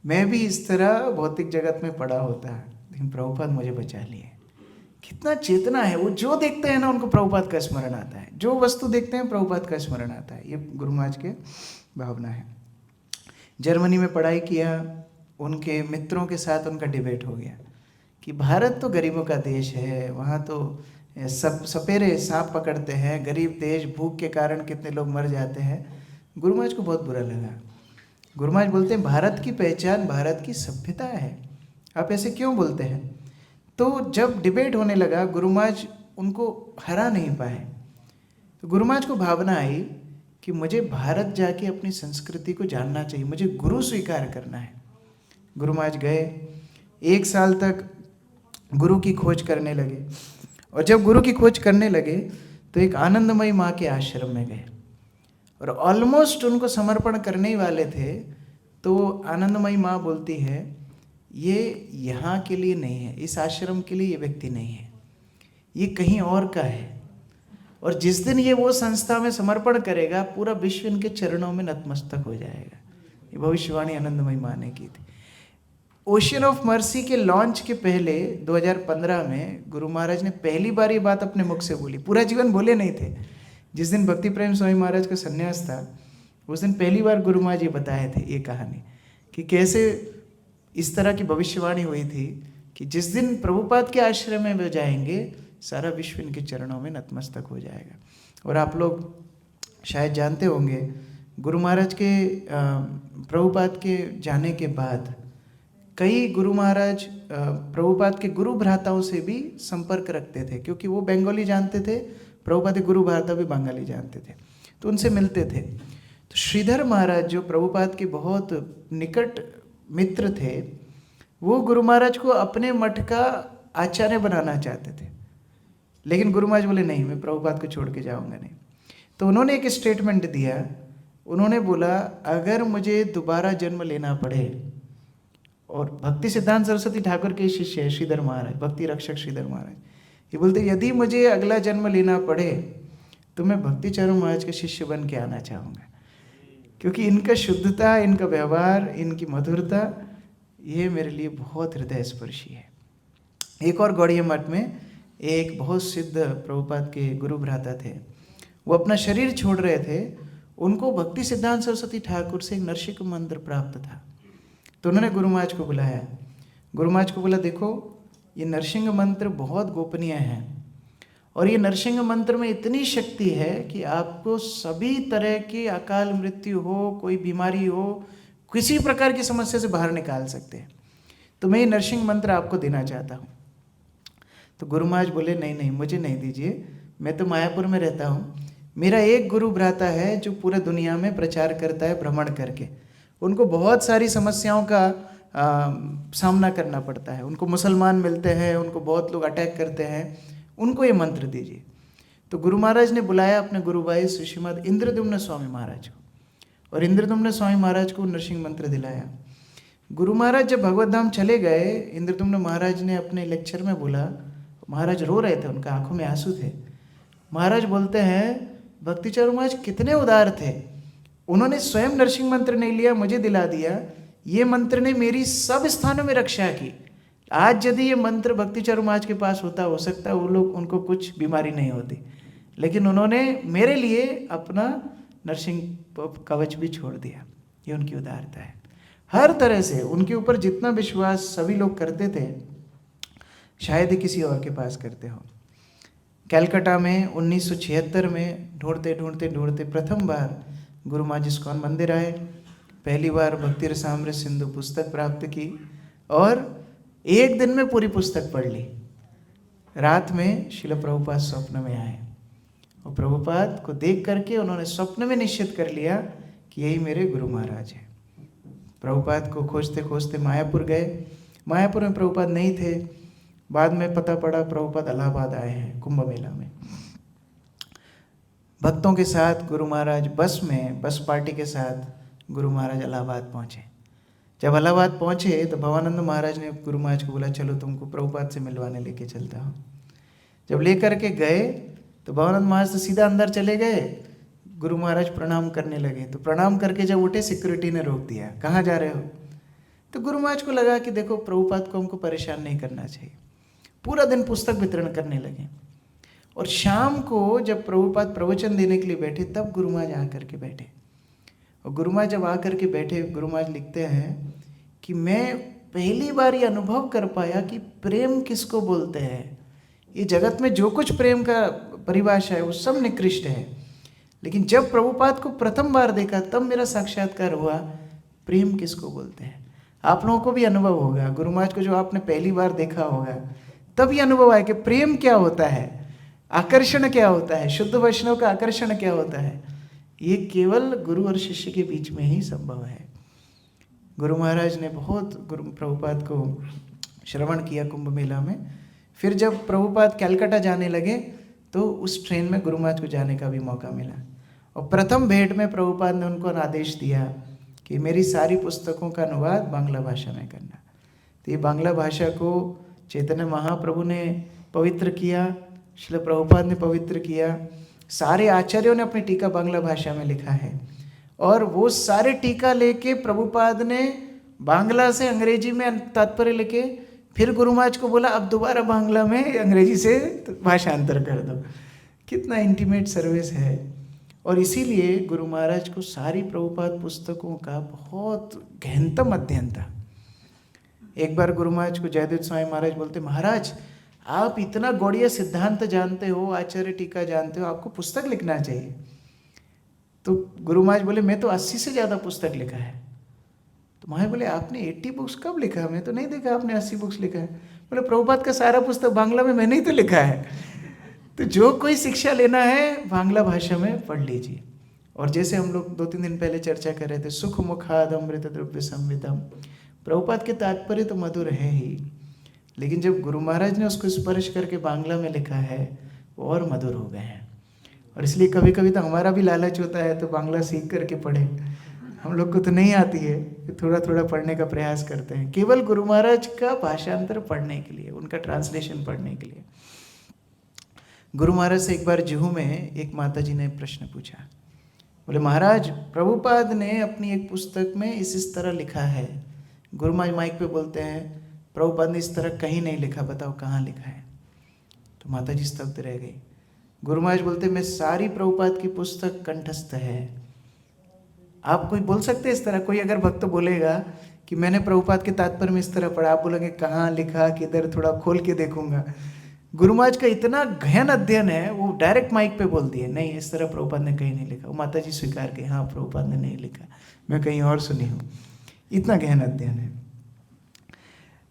मैं भी इस तरह भौतिक जगत में पड़ा होता, लेकिन प्रभुपाद मुझे बचा लिए। कितना चेतना है, वो जो देखते हैं ना उनको प्रभुपाद का स्मरण आता है, जो वस्तु देखते हैं प्रभुपाद का स्मरण आता है। ये गुरु महाराज के भावना है। जर्मनी में पढ़ाई किया, उनके मित्रों के साथ उनका डिबेट हो गया कि भारत तो गरीबों का देश है, वहाँ तो सब सपेरे सांप पकड़ते हैं, गरीब देश, भूख के कारण कितने लोग मर जाते हैं। गुरु महाराज को बहुत बुरा लगा। गुरु महाराज बोलते हैं भारत की पहचान भारत की सभ्यता है, आप ऐसे क्यों बोलते हैं? तो जब डिबेट होने लगा गुरु महाराज उनको हरा नहीं पाए। तो गुरु महाराज को भावना आई कि मुझे भारत जाके अपनी संस्कृति को जानना चाहिए, मुझे गुरु स्वीकार करना है। गुरु महाराज गए, 1 साल तक गुरु की खोज करने लगे। और जब गुरु की खोज करने लगे तो एक आनंदमयी माँ के आश्रम में गए और ऑलमोस्ट उनको समर्पण करने ही वाले थे। तो आनंदमयी माँ बोलती है ये यहाँ के लिए नहीं है, इस आश्रम के लिए ये व्यक्ति नहीं है, ये कहीं और का है। और जिस दिन ये वो संस्था में समर्पण करेगा पूरा विश्व इनके चरणों में नतमस्तक हो जाएगा। ये भविष्यवाणी आनंदमयी माँ ने की थी। ओशियन ऑफ मर्सी के लॉन्च के पहले 2015 में गुरु महाराज ने पहली बार ये बात अपने मुख से बोली, पूरा जीवन बोले नहीं थे। जिस दिन भक्ति प्रेम स्वामी महाराज का संन्यास था उस दिन पहली बार गुरु महाराज ये बताए थे ये कहानी कि कैसे इस तरह की भविष्यवाणी हुई थी कि जिस दिन प्रभुपाद के आश्रम में वे जाएंगे, सारा विश्व इनके चरणों में नतमस्तक हो जाएगा। और आप लोग शायद जानते होंगे, गुरु महाराज के प्रभुपाद के जाने के बाद कई गुरु महाराज प्रभुपाद के गुरु भ्राताओं से भी संपर्क रखते थे, क्योंकि वो बंगाली जानते थे, प्रभुपाद के गुरु भ्राता भी बंगाली जानते थे, तो उनसे मिलते थे। तो श्रीधर महाराज जो प्रभुपाद के बहुत निकट मित्र थे, वो गुरु महाराज को अपने मठ का आचार्य बनाना चाहते थे, लेकिन गुरु महाराज बोले नहीं, मैं प्रभुपाद को छोड़ के जाऊंगा नहीं। तो उन्होंने एक स्टेटमेंट दिया, उन्होंने बोला अगर मुझे दोबारा जन्म लेना पड़े, और भक्ति सिद्धांत सरस्वती ठाकुर के शिष्य है श्रीधर महाराज, भक्ति रक्षक श्रीधर महाराज, ये बोलते यदि मुझे अगला जन्म लेना पड़े तो मैं भक्ति चरण महाराज के शिष्य बन के आना चाहूँगा, क्योंकि इनका शुद्धता, इनका व्यवहार, इनकी मधुरता, ये मेरे लिए बहुत हृदय स्पर्शी है। एक और गौड़िया मठ में एक बहुत सिद्ध प्रभुपाद के गुरु भ्राता थे, वो अपना शरीर छोड़ रहे थे, उनको भक्ति सिद्धांत सरस्वती ठाकुर से एक नरसिंह मंत्र प्राप्त था। तो उन्होंने गुरु महाराज को बुलाया, गुरु महाराज को बोला देखो ये नरसिंह मंत्र बहुत गोपनीय है, और ये नरसिंह मंत्र में इतनी शक्ति है कि आपको सभी तरह की अकाल मृत्यु हो, कोई बीमारी हो, किसी प्रकार की समस्या से बाहर निकाल सकते हैं, तो मैं ये नरसिंह मंत्र आपको देना चाहता हूँ। तो गुरु महाराज बोले नहीं नहीं, मुझे नहीं दीजिए, मैं तो मायापुर में रहता हूँ, मेरा एक गुरु भ्राता है जो पूरे दुनिया में प्रचार करता है भ्रमण करके, उनको बहुत सारी समस्याओं का सामना करना पड़ता है, उनको मुसलमान मिलते हैं, उनको बहुत लोग अटैक करते हैं, उनको ये मंत्र दीजिए। तो गुरु महाराज ने बुलाया अपने गुरु भाई श्री श्रीमद इंद्रद्युम्न स्वामी महाराज को, और इंद्रद्युम्न स्वामी महाराज को नरसिंह मंत्र दिलाया। गुरु महाराज जब भगवत धाम चले गए, इंद्रद्युम्न महाराज ने अपने लेक्चर में बोला, महाराज रो रहे थे, उनका आंखों में आंसू थे। महाराज बोलते हैं भक्तिचरण महाराज कितने उदार थे, उन्होंने स्वयं नरसिंह मंत्र नहीं लिया, मुझे दिला दिया, ये मंत्र ने मेरी सब स्थानों में रक्षा की। आज यदि ये मंत्र भक्तिचरण महाराज के पास होता, हो सकता है वो लोग, उनको कुछ बीमारी नहीं होती, लेकिन उन्होंने मेरे लिए अपना नरसिंह कवच भी छोड़ दिया। ये उनकी उदारता है। हर तरह से उनके ऊपर जितना विश्वास सभी लोग करते थे, शायद ही किसी और के पास करते हो। कलकत्ता में 1976 में ढूंढते ढूंढते ढूंढते प्रथम बार गुरु महाराज इस्कॉन मंदिर आए, पहली बार भक्ति रसामृत सिंधु पुस्तक प्राप्त की, और एक दिन में पूरी पुस्तक पढ़ ली। रात में श्रील प्रभुपाद स्वप्न में आए, और प्रभुपाद को देख करके उन्होंने स्वप्न में निश्चित कर लिया कि यही मेरे गुरु महाराज हैं। प्रभुपाद को खोजते खोजते मायापुर गए, मायापुर में प्रभुपाद नहीं थे, बाद में पता पड़ा प्रभुपाद इलाहाबाद आए हैं कुंभ मेला में। भक्तों के साथ गुरु महाराज बस में, बस पार्टी के साथ गुरु महाराज इलाहाबाद पहुँचे। जब इलाहाबाद पहुँचे तो भवानंद महाराज ने गुरु महाराज को बोला चलो तुमको प्रभुपाद से मिलवाने लेके चलता हूँ। जब लेकर के गए तो भवानंद महाराज तो सीधा अंदर चले गए, गुरु महाराज प्रणाम करने लगे। तो प्रणाम करके जब उठे, सिक्योरिटी ने रोक दिया, कहाँ जा रहे हो? तो गुरु महाराज को लगा कि देखो प्रभुपाद को हमको परेशान नहीं करना चाहिए। पूरा दिन पुस्तक वितरण करने लगे, और शाम को जब प्रभुपाद प्रवचन देने के लिए बैठे, तब गुरु महाराज आकर के बैठे। और गुरु महाराज जब आकर के बैठे, गुरु महाराज लिखते हैं कि मैं पहली बार ये अनुभव कर पाया कि प्रेम किसको बोलते हैं। ये जगत में जो कुछ प्रेम का परिभाषा है वो सब निकृष्ट है, लेकिन जब प्रभुपाद को प्रथम बार देखा तब मेरा साक्षात्कार हुआ, प्रेम किसको बोलते हैं। आप लोगों को भी अनुभव होगा, गुरु महाराज को जो आपने पहली बार देखा होगा तब ये अनुभव आया कि प्रेम क्या होता है, आकर्षण क्या होता है, शुद्ध वैष्णव का आकर्षण क्या होता है। ये केवल गुरु और शिष्य के बीच में ही संभव है। गुरु महाराज ने बहुत गुरु प्रभुपाद को श्रवण किया कुंभ मेला में। फिर जब प्रभुपाद कलकत्ता जाने लगे तो उस ट्रेन में गुरु महाराज को जाने का भी मौका मिला, और प्रथम भेंट में प्रभुपाद ने उनको आदेश दिया कि मेरी सारी पुस्तकों का अनुवाद बांग्ला भाषा में करना। तो ये बांग्ला भाषा को चैतन्य महाप्रभु ने पवित्र किया, श्रील प्रभुपाद ने पवित्र किया, सारे आचार्यों ने अपनी टीका बांग्ला भाषा में लिखा है, और वो सारे टीका लेके प्रभुपाद ने बांग्ला से अंग्रेजी में तात्पर्य लिखे। फिर गुरु महाराज को बोला अब दोबारा बांग्ला में अंग्रेजी से भाषांतर कर दो। कितना इंटीमेट सर्विस है। और इसीलिए गुरु महाराज को सारी प्रभुपाद पुस्तकों का बहुत गहनतम अध्ययन था। एक बार गुरु महाराज को जयदेव स्वामी महाराज बोलते, महाराज आप इतना गौड़ीय सिद्धांत जानते हो, आचार्य टीका जानते हो, आपको पुस्तक लिखना चाहिए। तो गुरु महाराज बोले, मैं तो 80 से ज़्यादा पुस्तक लिखा है। तो महाराज बोले, आपने 80 बुक्स कब लिखा? मैं तो नहीं देखा आपने 80 बुक्स लिखा है। बोले, प्रभुपाद का सारा पुस्तक बांग्ला में मैंने ही तो लिखा है। तो जो कोई शिक्षा लेना है बांग्ला भाषा में पढ़ लीजिए। और जैसे हम लोग 2-3 दिन पहले चर्चा कर रहे थे, सुख मुखाद अमृत द्रव्य संवितम, प्रभुपाद के तात्पर्य तो मधुर है ही, लेकिन जब गुरु महाराज ने उसको स्पर्श करके बांग्ला में लिखा है वो और मधुर हो गए हैं। और इसलिए कभी कभी तो हमारा भी लालच होता है तो बांग्ला सीख करके पढ़े। हम लोग को तो नहीं आती है, थोड़ा थोड़ा पढ़ने का प्रयास करते हैं, केवल गुरु महाराज का भाषांतर पढ़ने के लिए, उनका ट्रांसलेशन पढ़ने के लिए। गुरु महाराज से एक बार जुहू में एक माता जी ने प्रश्न पूछा, बोले, महाराज प्रभुपाद ने अपनी एक पुस्तक में इस तरह लिखा है। गुरु महाराज माइक पे बोलते हैं, प्रभुपाद ने इस तरह कहीं नहीं लिखा, बताओ कहाँ लिखा है? तो माता जी स्तब्ध रह गई। गुरु महाराज बोलते, मैं सारी प्रभुपाद की पुस्तक कंठस्थ है। आप कोई बोल सकते हैं इस तरह? कोई अगर भक्त बोलेगा कि मैंने प्रभुपाद के तात्पर्य में इस तरह पढ़ा, आप बोलेंगे कहाँ लिखा, किधर, थोड़ा खोल के देखूंगा। गुरु महाराज का इतना गहन अध्ययन है, वो डायरेक्ट माइक पे बोल दिए, नहीं इस तरह प्रभुपाद ने कहीं नहीं लिखा। वो माता जी स्वीकार की, हाँ प्रभुपाद ने नहीं लिखा, मैं कहीं और सुनी हूँ। इतना गहन अध्ययन है।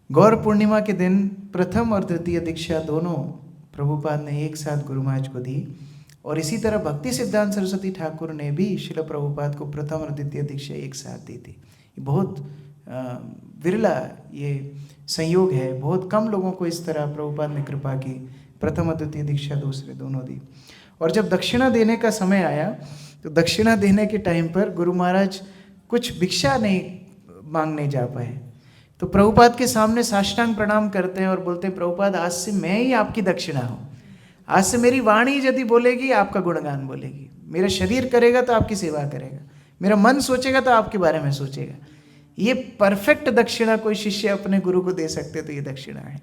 गौर पूर्णिमा के दिन प्रथम और द्वितीय दीक्षा दोनों प्रभुपाद ने एक साथ गुरु महाराज को दी। और इसी तरह भक्ति सिद्धांत सरस्वती ठाकुर ने भी श्रील प्रभुपाद को प्रथम और द्वितीय दीक्षा एक साथ दी थी। ये बहुत विरला ये संयोग है, बहुत कम लोगों को इस तरह प्रभुपाद ने कृपा की, प्रथम और द्वितीय दीक्षा दूसरे दोनों दी। और जब दक्षिणा देने का समय आया तो दक्षिणा देने के टाइम पर गुरु महाराज कुछ भिक्षा नहीं मांगने जा पाए। तो प्रभुपाद के सामने साष्टांग प्रणाम करते हैं और बोलते हैं, प्रभुपाद आज से मैं ही आपकी दक्षिणा हूँ, आज से मेरी वाणी यदि बोलेगी आपका गुणगान बोलेगी, मेरा शरीर करेगा तो आपकी सेवा करेगा, मेरा मन सोचेगा तो आपके बारे में सोचेगा। ये परफेक्ट दक्षिणा कोई शिष्य अपने गुरु को दे सकते तो ये दक्षिणा है।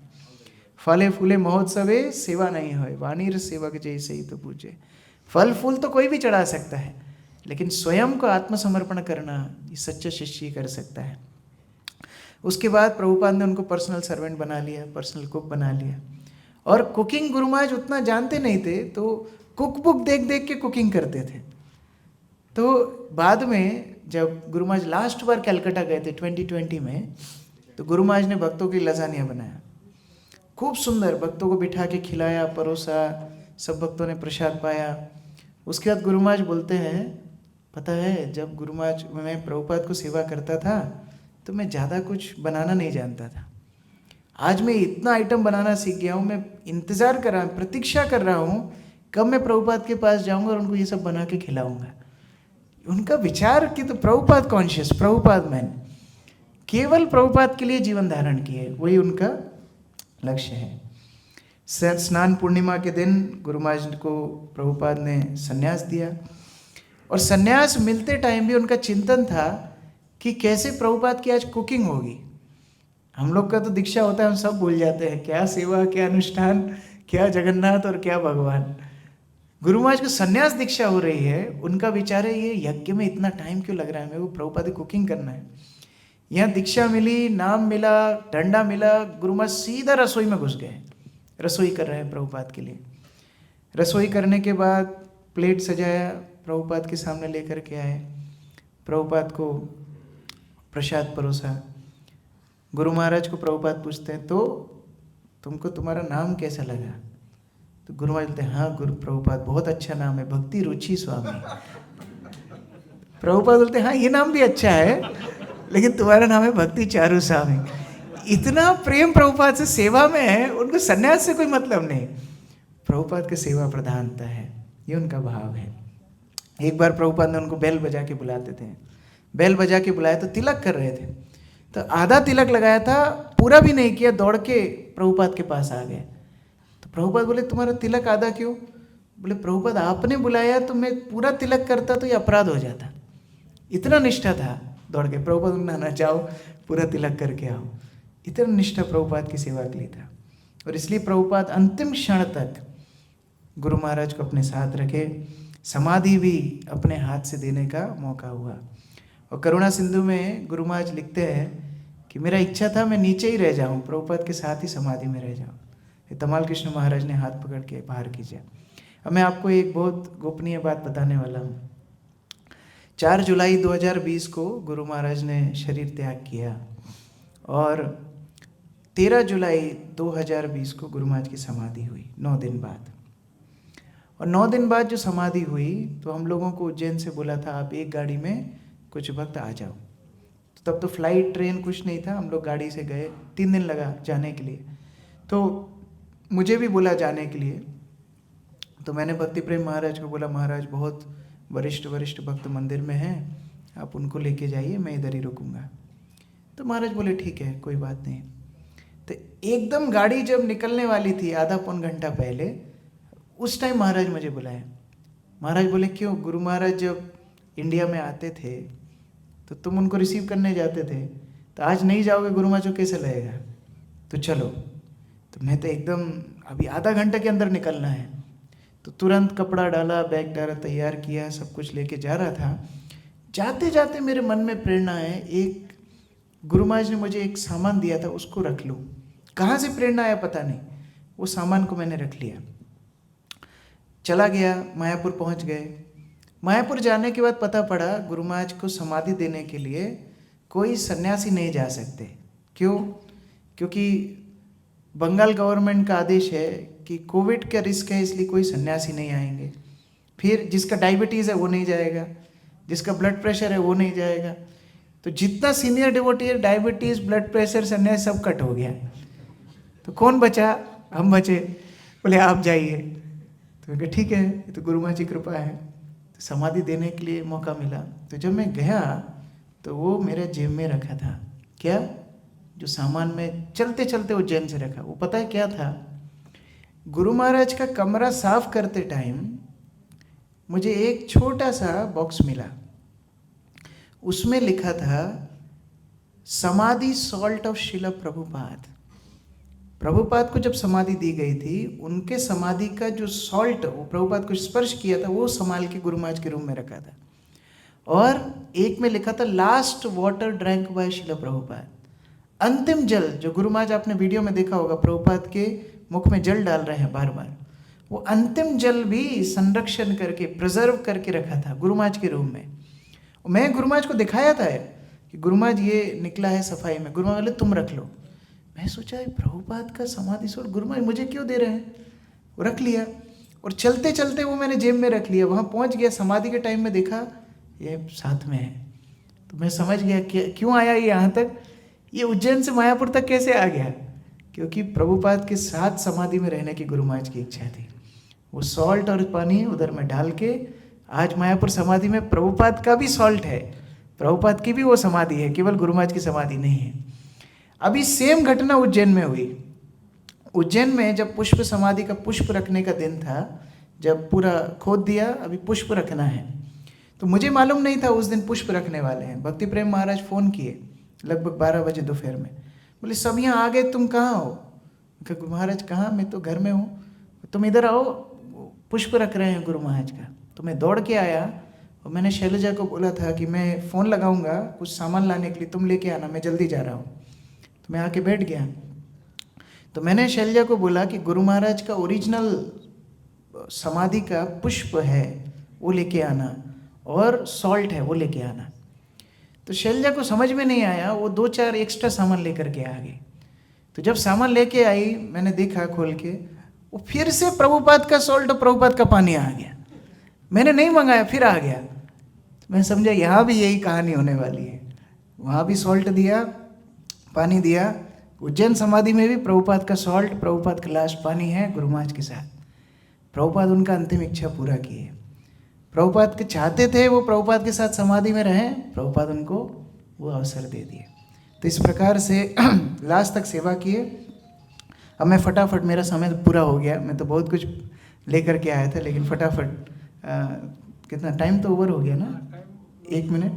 फले फूले महोत्सवे सेवा नहीं होए, वाणीर सेवक जैसे ही तो पूजे। फल फूल तो कोई भी चढ़ा सकता है, लेकिन स्वयं को आत्मसमर्पण करना ये सच्चा शिष्य कर सकता है। उसके बाद प्रभुपाद ने उनको पर्सनल सर्वेंट बना लिया, पर्सनल कुक बना लिया। और कुकिंग गुरु महाराज उतना जानते नहीं थे, तो कुक बुक देख देख के कुकिंग करते थे। तो बाद में जब गुरु महाराज लास्ट बार कलकत्ता गए थे 2020 में, तो गुरु महाराज ने भक्तों के लिए लजानिया बनाया, खूब सुंदर, भक्तों को बिठा के खिलाया, परोसा, सब भक्तों ने प्रसाद पाया। उसके बाद गुरु महाराज बोलते हैं, पता है जब गुरु महाराज मैं प्रभुपाद को सेवा करता था तो मैं ज़्यादा कुछ बनाना नहीं जानता था, आज मैं इतना आइटम बनाना सीख गया हूँ। मैं इंतज़ार कर रहा हूँ, प्रतीक्षा कर रहा हूँ कब मैं प्रभुपाद के पास जाऊँगा और उनको ये सब बना के खिलाऊँगा। उनका विचार कि तो प्रभुपाद कॉन्शियस, प्रभुपाद मैन, केवल प्रभुपाद के लिए जीवन धारण किए, वही उनका लक्ष्य है। स्नान पूर्णिमा के दिन गुरु महाराज को प्रभुपाद ने संन्यास दिया। और संन्यास मिलते टाइम भी उनका चिंतन था कि कैसे प्रभुपाद की आज कुकिंग होगी। हम लोग का तो दीक्षा होता है, हम सब भूल जाते हैं, क्या सेवा, क्या अनुष्ठान, क्या जगन्नाथ और क्या भगवान। गुरु महाराज को संन्यास दीक्षा हो रही है, उनका विचार है ये यज्ञ में इतना टाइम क्यों लग रहा है, मेरे को प्रभुपाद की कुकिंग करना है। यहाँ दीक्षा मिली, नाम मिला, डंडा मिला, गुरु महाराज सीधा रसोई में घुस गए, रसोई कर रहे हैं प्रभुपाद के लिए। रसोई करने के बाद प्लेट सजाया, प्रभुपाद के सामने लेकर के आए, प्रभुपाद को प्रसाद परोसा। गुरु महाराज को प्रभुपाद पूछते हैं, तो तुमको तुम्हारा नाम कैसा लगा? तो गुरु महाराज बोलते हैं, हाँ गुरु प्रभुपाद बहुत अच्छा नाम है, भक्ति रुचि स्वामी। प्रभुपाद बोलते हैं, हाँ ये नाम भी अच्छा है, लेकिन तुम्हारा नाम है भक्ति चारू स्वामी। इतना प्रेम प्रभुपाद से सेवा में है, उनको सन्यास से कोई मतलब नहीं, प्रभुपाद की सेवा प्रधानता है, ये उनका भाव है। एक बार प्रभुपाद ने उनको बेल बजा के बुलाते थे, बेल बजा के बुलाया तो तिलक कर रहे थे, तो आधा तिलक लगाया था, पूरा भी नहीं किया, दौड़ के प्रभुपाद के पास आ गए। तो प्रभुपाद बोले, तुम्हारा तिलक आधा क्यों? बोले, प्रभुपाद आपने बुलाया तो मैं पूरा तिलक करता तो ये अपराध हो जाता। इतना निष्ठा था, दौड़ के प्रभुपाद ना जाओ, पूरा तिलक करके आओ। इतना निष्ठा प्रभुपाद की सेवा के लिए था। और इसलिए प्रभुपाद अंतिम क्षण तक गुरु महाराज को अपने साथ रखे। समाधि भी अपने हाथ से देने का मौका हुआ। और करुणा सिंधु में गुरु महाराज लिखते हैं कि मेरा इच्छा था मैं नीचे ही रह जाऊं, प्रभुपाद के साथ ही समाधि में रह जाऊं। तमाल कृष्ण महाराज ने हाथ पकड़ के बाहर खींचा। अब मैं आपको एक बहुत गोपनीय बात बताने वाला हूँ। 4 जुलाई 2020 को गुरु महाराज ने शरीर त्याग किया और 13 जुलाई 2020 को गुरु महाराज की समाधि हुई, 9 दिन बाद। और 9 दिन बाद जो समाधि हुई तो हम लोगों को उज्जैन से बोला था आप एक गाड़ी में कुछ वक्त आ जाओ। तो तब तो फ्लाइट ट्रेन कुछ नहीं था, हम लोग गाड़ी से गए, 3 दिन लगा जाने के लिए। तो मुझे भी बोला जाने के लिए, तो मैंने भक्ति प्रेम महाराज को बोला महाराज बहुत वरिष्ठ भक्त मंदिर में हैं, आप उनको लेके जाइए, मैं इधर ही रुकूंगा। तो महाराज बोले ठीक है कोई बात नहीं। तो एकदम गाड़ी जब निकलने वाली थी आधा पौन घंटा पहले, उस टाइम महाराज मुझे बुलाया। महाराज बोले क्यों? गुरु महाराज जब इंडिया में आते थे तो तुम उनको रिसीव करने जाते थे, तो आज नहीं जाओगे गुरु महाराज को कैसे लगेगा? तो चलो। तो मैं तो एकदम अभी आधा घंटे के अंदर निकलना है, तो तुरंत कपड़ा डाला, बैग डाला, तैयार किया, सब कुछ लेके जा रहा था। जाते जाते मेरे मन में प्रेरणा है, एक गुरु महाराज ने मुझे एक सामान दिया था उसको रख लूँ। कहाँ से प्रेरणा आया पता नहीं, वो सामान को मैंने रख लिया। चला गया, मायापुर पहुँच गए। मायापुर जाने के बाद पता पड़ा गुरु महाराज को समाधि देने के लिए कोई सन्यासी नहीं जा सकते। क्यों? क्योंकि बंगाल गवर्नमेंट का आदेश है कि कोविड का रिस्क है, इसलिए कोई सन्यासी नहीं आएंगे। फिर जिसका डायबिटीज़ है वो नहीं जाएगा, जिसका ब्लड प्रेशर है वो नहीं जाएगा। तो जितना सीनियर डिवोटी है, डायबिटीज़, ब्लड प्रेशर, सन्यासी सब कट हो गया। तो कौन बचा? हम बचे। बोले आप जाइए। तो मैं कहा ठीक है, ये तो गुरु महाराज की कृपा है। तो समाधि देने के लिए मौका मिला। तो जब मैं गया तो वो मेरे जेब में रखा था। क्या? जो सामान में चलते चलते उज्जैन से रखा, वो पता है क्या था? गुरु महाराज का कमरा साफ करते टाइम मुझे एक छोटा सा बॉक्स मिला, उसमें लिखा था समाधि सॉल्ट ऑफ शिला प्रभुपाद। प्रभुपाद को जब समाधि दी गई थी, उनके समाधि का जो सॉल्ट वो प्रभुपाद को स्पर्श किया था, वो संभाल के गुरु महाराज के रूम में रखा था। और एक में लिखा था लास्ट वाटर ड्रैंक बाय शिला प्रभुपाद। अंतिम जल जो गुरु महाराज, आपने वीडियो में देखा होगा, प्रभुपाद के मुख में जल डाल रहे हैं बार बार, वो अंतिम जल भी संरक्षण करके प्रिजर्व करके रखा था गुरु महाराज के रूम में। मैं गुरु महाराज को दिखाया था कि गुरु महाराज ये निकला है सफाई में। गुरु महाराज बोले तुम रख लो। मैं सोचा प्रभुपाद का समाधि सोल गुरु महाराज मुझे क्यों दे रहे हैं? वो रख लिया और चलते चलते वो मैंने जेब में रख लिया। वहाँ पहुँच गया, समाधि के टाइम में देखा ये साथ में है। तो मैं समझ गया कि क्यों आया ये यहाँ तक, ये उज्जैन से मायापुर तक कैसे आ गया? क्योंकि प्रभुपाद के साथ समाधि में रहने की गुरु महाराज की इच्छा थी। वो सॉल्ट और पानी उधर में डाल के आज मायापुर समाधि में प्रभुपाद का भी सॉल्ट है, प्रभुपाद की भी वो समाधि है, केवल गुरु महाराज की समाधि नहीं है। अभी सेम घटना उज्जैन में हुई। उज्जैन में जब पुष्प समाधि का पुष्प रखने का दिन था, जब पूरा खोद दिया, अभी पुष्प रखना है, तो मुझे मालूम नहीं था उस दिन पुष्प रखने वाले हैं। भक्ति प्रेम महाराज फ़ोन किए लगभग 12 बजे दोपहर में, बोले सब यहाँ आ गए, तुम कहाँ हो? गुरु महाराज कहाँ? मैं तो घर में हूँ। तुम इधर आओ, पुष्प रख रहे हैं गुरु महाराज का। तो मैं दौड़ के आया और मैंने शैलजा को बोला था कि मैं फ़ोन लगाऊंगा कुछ सामान लाने के लिए, तुम लेके आना, मैं जल्दी जा रहा हूँ। तो मैं आके बैठ गया। तो मैंने शैलजा को बोला कि गुरु महाराज का ओरिजिनल समाधि का पुष्प है वो लेके आना, और सॉल्ट है वो लेके आना। तो शैलजा को समझ में नहीं आया, वो 2-4 एक्स्ट्रा सामान लेकर के आ गए। तो जब सामान लेके आई, मैंने देखा खोल के, वो फिर से प्रभुपाद का सॉल्ट और प्रभुपाद का पानी आ गया। मैंने नहीं मंगाया, फिर आ गया। तो मैं समझा यहाँ भी यही कहानी होने वाली है। वहाँ भी सॉल्ट दिया, पानी दिया। उज्जैन समाधि में भी प्रभुपाद का सॉल्ट, प्रभुपाद का लास्ट पानी है गुरु महाराज के साथ। प्रभुपाद उनका अंतिम इच्छा पूरा किए। प्रभुपाद के चाहते थे वो प्रभुपाद के साथ समाधि में रहें, प्रभुपाद उनको वो अवसर दे दिए। तो इस प्रकार से लास्ट तक सेवा किए। अब मैं फटाफट, मेरा समय तो पूरा हो गया, मैं तो बहुत कुछ लेकर के आया था, लेकिन फटाफट कितना टाइम तो ओवर हो गया ना, 1 मिनट।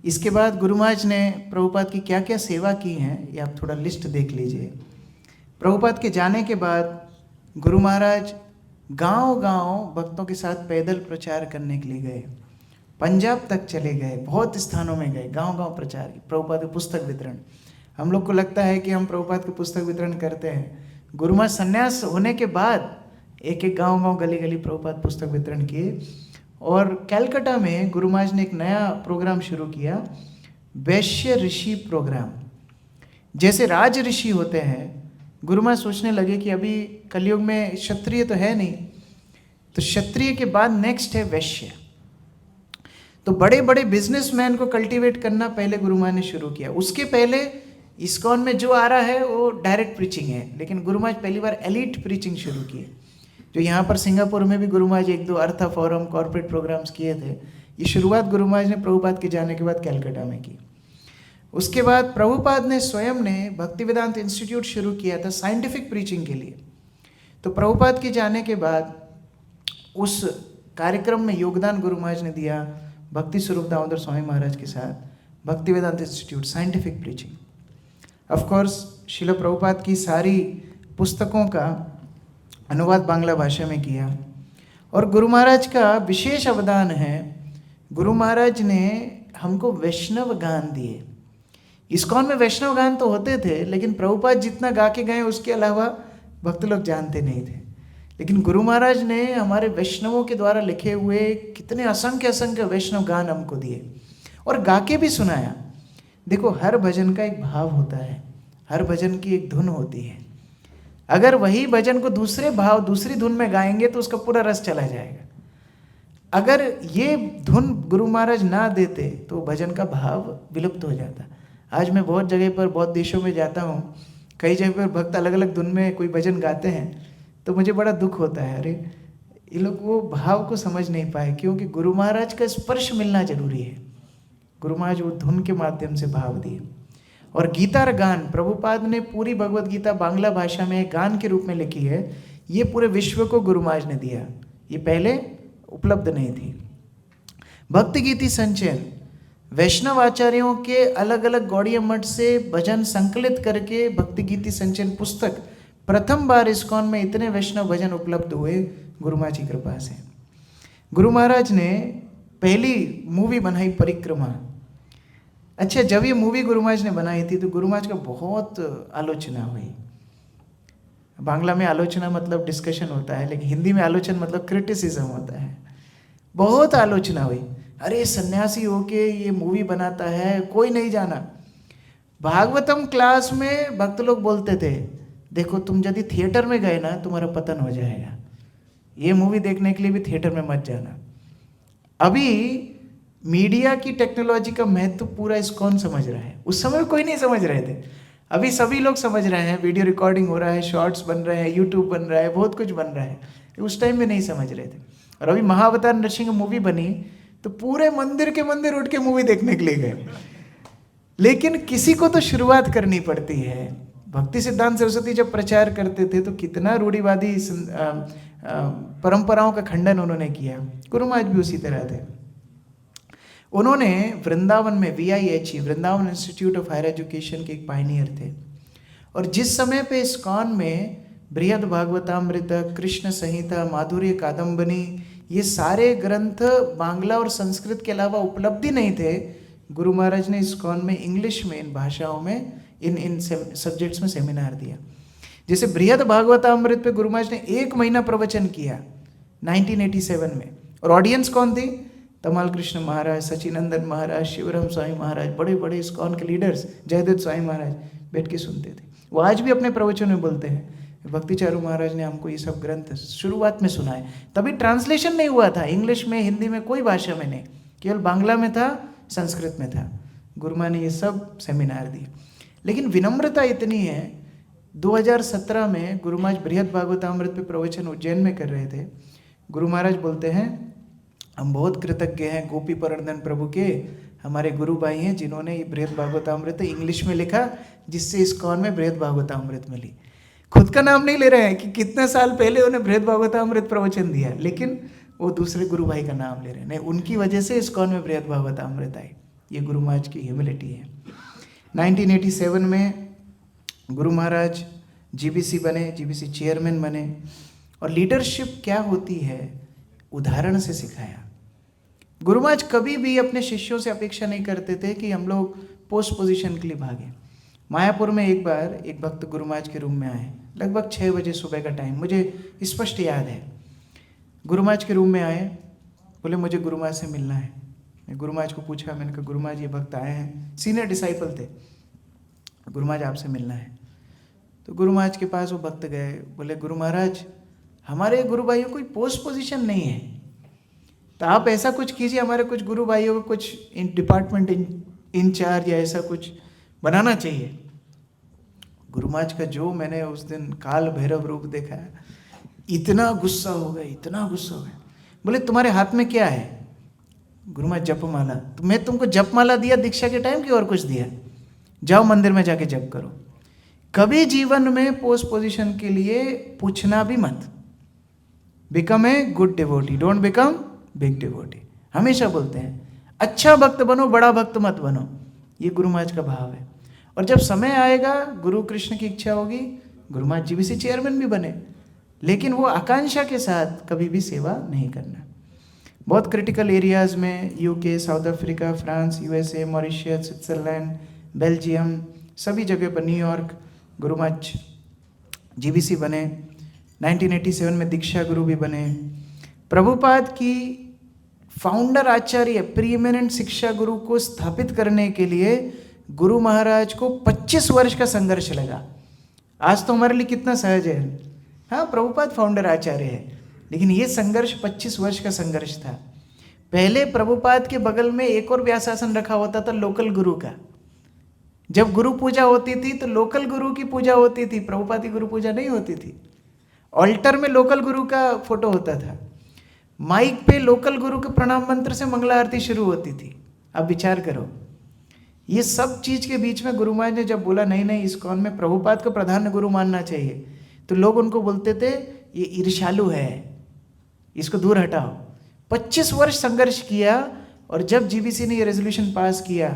इसके बाद गुरु महाराज ने प्रभुपाद की क्या क्या सेवा की हैं, ये आप थोड़ा लिस्ट देख लीजिए। प्रभुपाद के जाने के बाद गुरु महाराज गांव-गांव भक्तों के साथ पैदल प्रचार करने के लिए गए। पंजाब तक चले गए, बहुत स्थानों में गए, गांव-गांव प्रचार, प्रभुपाद के पुस्तक वितरण। हम लोग को लगता है कि हम प्रभुपाद के पुस्तक वितरण करते हैं। गुरु महाराज संन्यास होने के बाद एक एक गांव-गांव, गली-गली प्रभुपाद पुस्तक वितरण किए। और कलकत्ता में गुरु महाराज ने एक नया प्रोग्राम शुरू किया, वैश्य ऋषि प्रोग्राम। जैसे राज ऋषि होते हैं, गुरु महाराज सोचने लगे कि अभी कलयुग में क्षत्रिय तो है नहीं, तो क्षत्रिय के बाद नेक्स्ट है वैश्य। तो बड़े बड़े बिजनेसमैन को कल्टीवेट करना पहले गुरु महाराज ने शुरू किया। उसके पहले इस्कॉन में जो आ रहा है वो डायरेक्ट प्रीचिंग है, लेकिन गुरु महाराज पहली बार एलिट प्रीचिंग शुरू किए। जो यहाँ पर सिंगापुर में भी गुरु महाराज एक दो अर्था फोरम, कॉर्पोरेट प्रोग्राम्स किए थे। ये शुरुआत गुरु महाराज ने प्रभुपाद के जाने के बाद कलकत्ता में की। उसके बाद प्रभुपाद ने स्वयं ने भक्ति वेदांत इंस्टीट्यूट शुरू किया था साइंटिफिक प्रीचिंग के लिए। तो प्रभुपाद के जाने के बाद उस कार्यक्रम में योगदान गुरु महाराज ने दिया भक्ति स्वरूप दामोदर स्वामी महाराज के साथ, Bhakti Vedanta institute scientific preaching. Of course Shrila Prabhupada की सारी पुस्तकों का अनुवाद बांग्ला भाषा में किया। और गुरु महाराज का विशेष अवदान है, गुरु महाराज ने हमको वैष्णव गान दिए। इस्कॉन में वैष्णव गान तो होते थे, लेकिन प्रभुपाद जितना गा के गए उसके अलावा भक्त लोग जानते नहीं थे। लेकिन गुरु महाराज ने हमारे वैष्णवों के द्वारा लिखे हुए कितने असंख्य असंख्य वैष्णव गान हमको दिए और गा के भी सुनाया। देखो, हर भजन का एक भाव होता है, हर भजन की एक धुन होती है। अगर वही भजन को दूसरे भाव, दूसरी धुन में गाएंगे तो उसका पूरा रस चला जाएगा। अगर ये धुन गुरु महाराज ना देते तो भजन का भाव विलुप्त हो जाता। आज मैं बहुत जगह पर, बहुत देशों में जाता हूँ, कई जगह पर भक्त अलग अलग धुन में कोई भजन गाते हैं, तो मुझे बड़ा दुख होता है। अरे ये लोग वो भाव को समझ नहीं पाए, क्योंकि गुरु महाराज का स्पर्श मिलना जरूरी है। गुरु महाराज वो धुन के माध्यम से भाव दिए। और गीता गान, प्रभुपाद ने पूरी भगवत गीता बांग्ला भाषा में गान के रूप में लिखी है। ये पूरे विश्व को गुरु महाराज ने दिया, ये पहले उपलब्ध नहीं थी। भक्ति गीति संचयन, वैष्णव आचार्यों के अलग अलग गौड़ीय मठ से भजन संकलित करके भक्ति गीति संचयन पुस्तक प्रथम बार इस्कॉन में इतने वैष्णव भजन उपलब्ध हुए गुरु महाराज की कृपा से। गुरु महाराज ने पहली मूवी बनाई परिक्रमा। अच्छा, जब ये मूवी गुरु महाराज ने बनाई थी तो गुरु महाराज का बहुत आलोचना हुई। बांग्ला में आलोचना मतलब डिस्कशन होता है, लेकिन हिंदी में आलोचना मतलब क्रिटिसिज्म होता है। बहुत आलोचना हुई, अरे सन्यासी होके ये मूवी बनाता है, कोई नहीं जाना। भागवतम क्लास में भक्त लोग बोलते थे, देखो तुम यदि थिएटर में गए ना तुम्हारा पतन हो जाएगा, ये मूवी देखने के लिए भी थिएटर में मत जाना। अभी मीडिया की टेक्नोलॉजी का महत्व पूरा इस्कॉन समझ रहा है, उस समय कोई नहीं समझ रहे थे, अभी सभी लोग समझ रहे हैं। वीडियो रिकॉर्डिंग हो रहा है, शॉर्ट्स बन रहे हैं, यूट्यूब बन रहा है, बहुत कुछ बन रहा है, उस टाइम में नहीं समझ रहे थे। और अभी महाअवतार नरसिंह मूवी बनी तो पूरे मंदिर के मंदिर उठ के मूवी देखने के लिए गए। लेकिन किसी को तो शुरुआत करनी पड़ती है। भक्ति सिद्धांत सरस्वती जब प्रचार करते थे तो कितना रूढ़िवादी परंपराओं का खंडन उन्होंने किया। गुरु महाराज भी उसी तरह थे। उन्होंने वृंदावन में VIHE, Vrindavan institute of higher education के एक पायनियर थे। और जिस समय पे इस्कॉन में बृहद भागवतामृत, कृष्ण संहिता, माधुर्य कादम्बनी, ये सारे ग्रंथ बांग्ला और संस्कृत के अलावा उपलब्धि नहीं थे, गुरु महाराज ने इस्कॉन में इंग्लिश में, इन भाषाओं में, इन सब्जेक्ट्स में सेमिनार दिया। जैसे बृहद भागवतामृत पे गुरु महाराज ने 1 महीना प्रवचन किया 1987 में। और ऑडियंस कौन थी? तमाल कृष्ण महाराज, सचिनंदन महाराज, शिवराम स्वामी महाराज, बड़े बड़े इस्कॉन के लीडर्स, जयदत्त स्वामी महाराज बैठ के सुनते थे। वो आज भी अपने प्रवचन में बोलते हैं, भक्ति चारू महाराज ने हमको ये सब ग्रंथ शुरुआत में सुनाए। तभी ट्रांसलेशन नहीं हुआ था, इंग्लिश में, हिंदी में, कोई भाषा में नहीं, केवल बांग्ला में था, संस्कृत में था। गुरु महाराज ने ये सब सेमिनार दिए। लेकिन विनम्रता इतनी है, 2017 में गुरु महाराज बृहद भागवतामृत पे प्रवचन उज्जैन में कर रहे थे। गुरु महाराज बोलते हैं, हम बहुत कृतज्ञ हैं गोपी परनंदन प्रभु के, हमारे गुरु भाई हैं जिन्होंने ये बृहद भागवतामृत इंग्लिश में लिखा, जिससे इस्कॉन में बृहद भागवतामृत मिली। खुद का नाम नहीं ले रहे हैं कि कितने साल पहले उन्हें बृहद भागवतामृत प्रवचन दिया, लेकिन वो दूसरे गुरु भाई का नाम ले रहे हैं। नहीं, उनकी वजह से इस्कॉन में बृहद भागवतामृत आई। ये गुरु महाराज की ह्यूमिलिटी है। 1987 में गुरु महाराज GBC बने, GBC चेयरमैन बने। और लीडरशिप क्या होती है उदाहरण से सिखाया। गुरु महाराज कभी भी अपने शिष्यों से अपेक्षा नहीं करते थे कि हम लोग पोस्ट पोजीशन के लिए भागें। मायापुर में एक बार एक भक्त गुरु महाराज के रूम में आए, लगभग 6 बजे सुबह का टाइम, मुझे स्पष्ट याद है। गुरु महाराज के रूम में आए, बोले मुझे गुरु महाराज से मिलना है। मैं गुरु महाराज को पूछा, मैंने कहा गुरु महाराज ये भक्त आए हैं, सीनियर डिसाइपल थे, गुरु महाराज आपसे मिलना है। तो गुरु महाराज के पास वो भक्त गए, बोले गुरु महाराज हमारे गुरु भाइयों कोई पोस्ट पोजीशन नहीं है, तो आप ऐसा कुछ कीजिए, हमारे कुछ गुरु भाइयों को कुछ डिपार्टमेंट इंचार्ज या ऐसा कुछ बनाना चाहिए। गुरु महाराज का जो मैंने उस दिन काल भैरव रूप देखा है, इतना गुस्सा हो गया, इतना गुस्सा हो गया। बोले तुम्हारे हाथ में क्या है? गुरु महाराज जपमाला। तो मैं तुमको जपमाला दिया दीक्षा के टाइम की और कुछ दिया? जाओ मंदिर में जाके जप करो। कभी जीवन में पोस्ट पोजीशन के लिए पूछना भी मत। Become a good devotee, don't become big devotee. हमेशा बोलते हैं अच्छा भक्त बनो, बड़ा भक्त मत बनो। ये गुरु महाराज का भाव है। और जब समय आएगा, गुरु कृष्ण की इच्छा होगी, गुरु महाराज जीबीसी चेयरमैन भी बने, लेकिन वो आकांक्षा के साथ कभी भी सेवा नहीं करना। बहुत क्रिटिकल एरियाज़ में UK, south Africa, France, USA, Mauritius, Switzerland, Belgium, सभी जगह पर, न्यूयॉर्क, गुरु महाराज जीबीसी बने। 1987 में दीक्षा गुरु भी बने। प्रभुपाद की फाउंडर आचार्य, प्रीएमिनेंट शिक्षा गुरु को स्थापित करने के लिए गुरु महाराज को 25 वर्ष का संघर्ष लगा। आज तो हमारे लिए कितना सहज है, हाँ प्रभुपाद फाउंडर आचार्य है, लेकिन ये संघर्ष 25 वर्ष का संघर्ष था। पहले प्रभुपाद के बगल में एक और व्यासासन रखा होता था लोकल गुरु का। जब गुरु पूजा होती थी तो लोकल गुरु की पूजा होती थी, प्रभुपाद की गुरु पूजा नहीं होती थी। ऑल्टर में लोकल गुरु का फोटो होता था, माइक पे लोकल गुरु के प्रणाम मंत्र से मंगला आरती शुरू होती थी। अब विचार करो, ये सब चीज के बीच में गुरु महाराज ने जब बोला नहीं नहीं इस्कॉन में प्रभुपाद को प्रधान गुरु मानना चाहिए, तो लोग उनको बोलते थे ये ईर्ष्यालु है, इसको दूर हटाओ। 25 वर्ष संघर्ष किया, और जब जीबीसी ने ये रेजोल्यूशन पास किया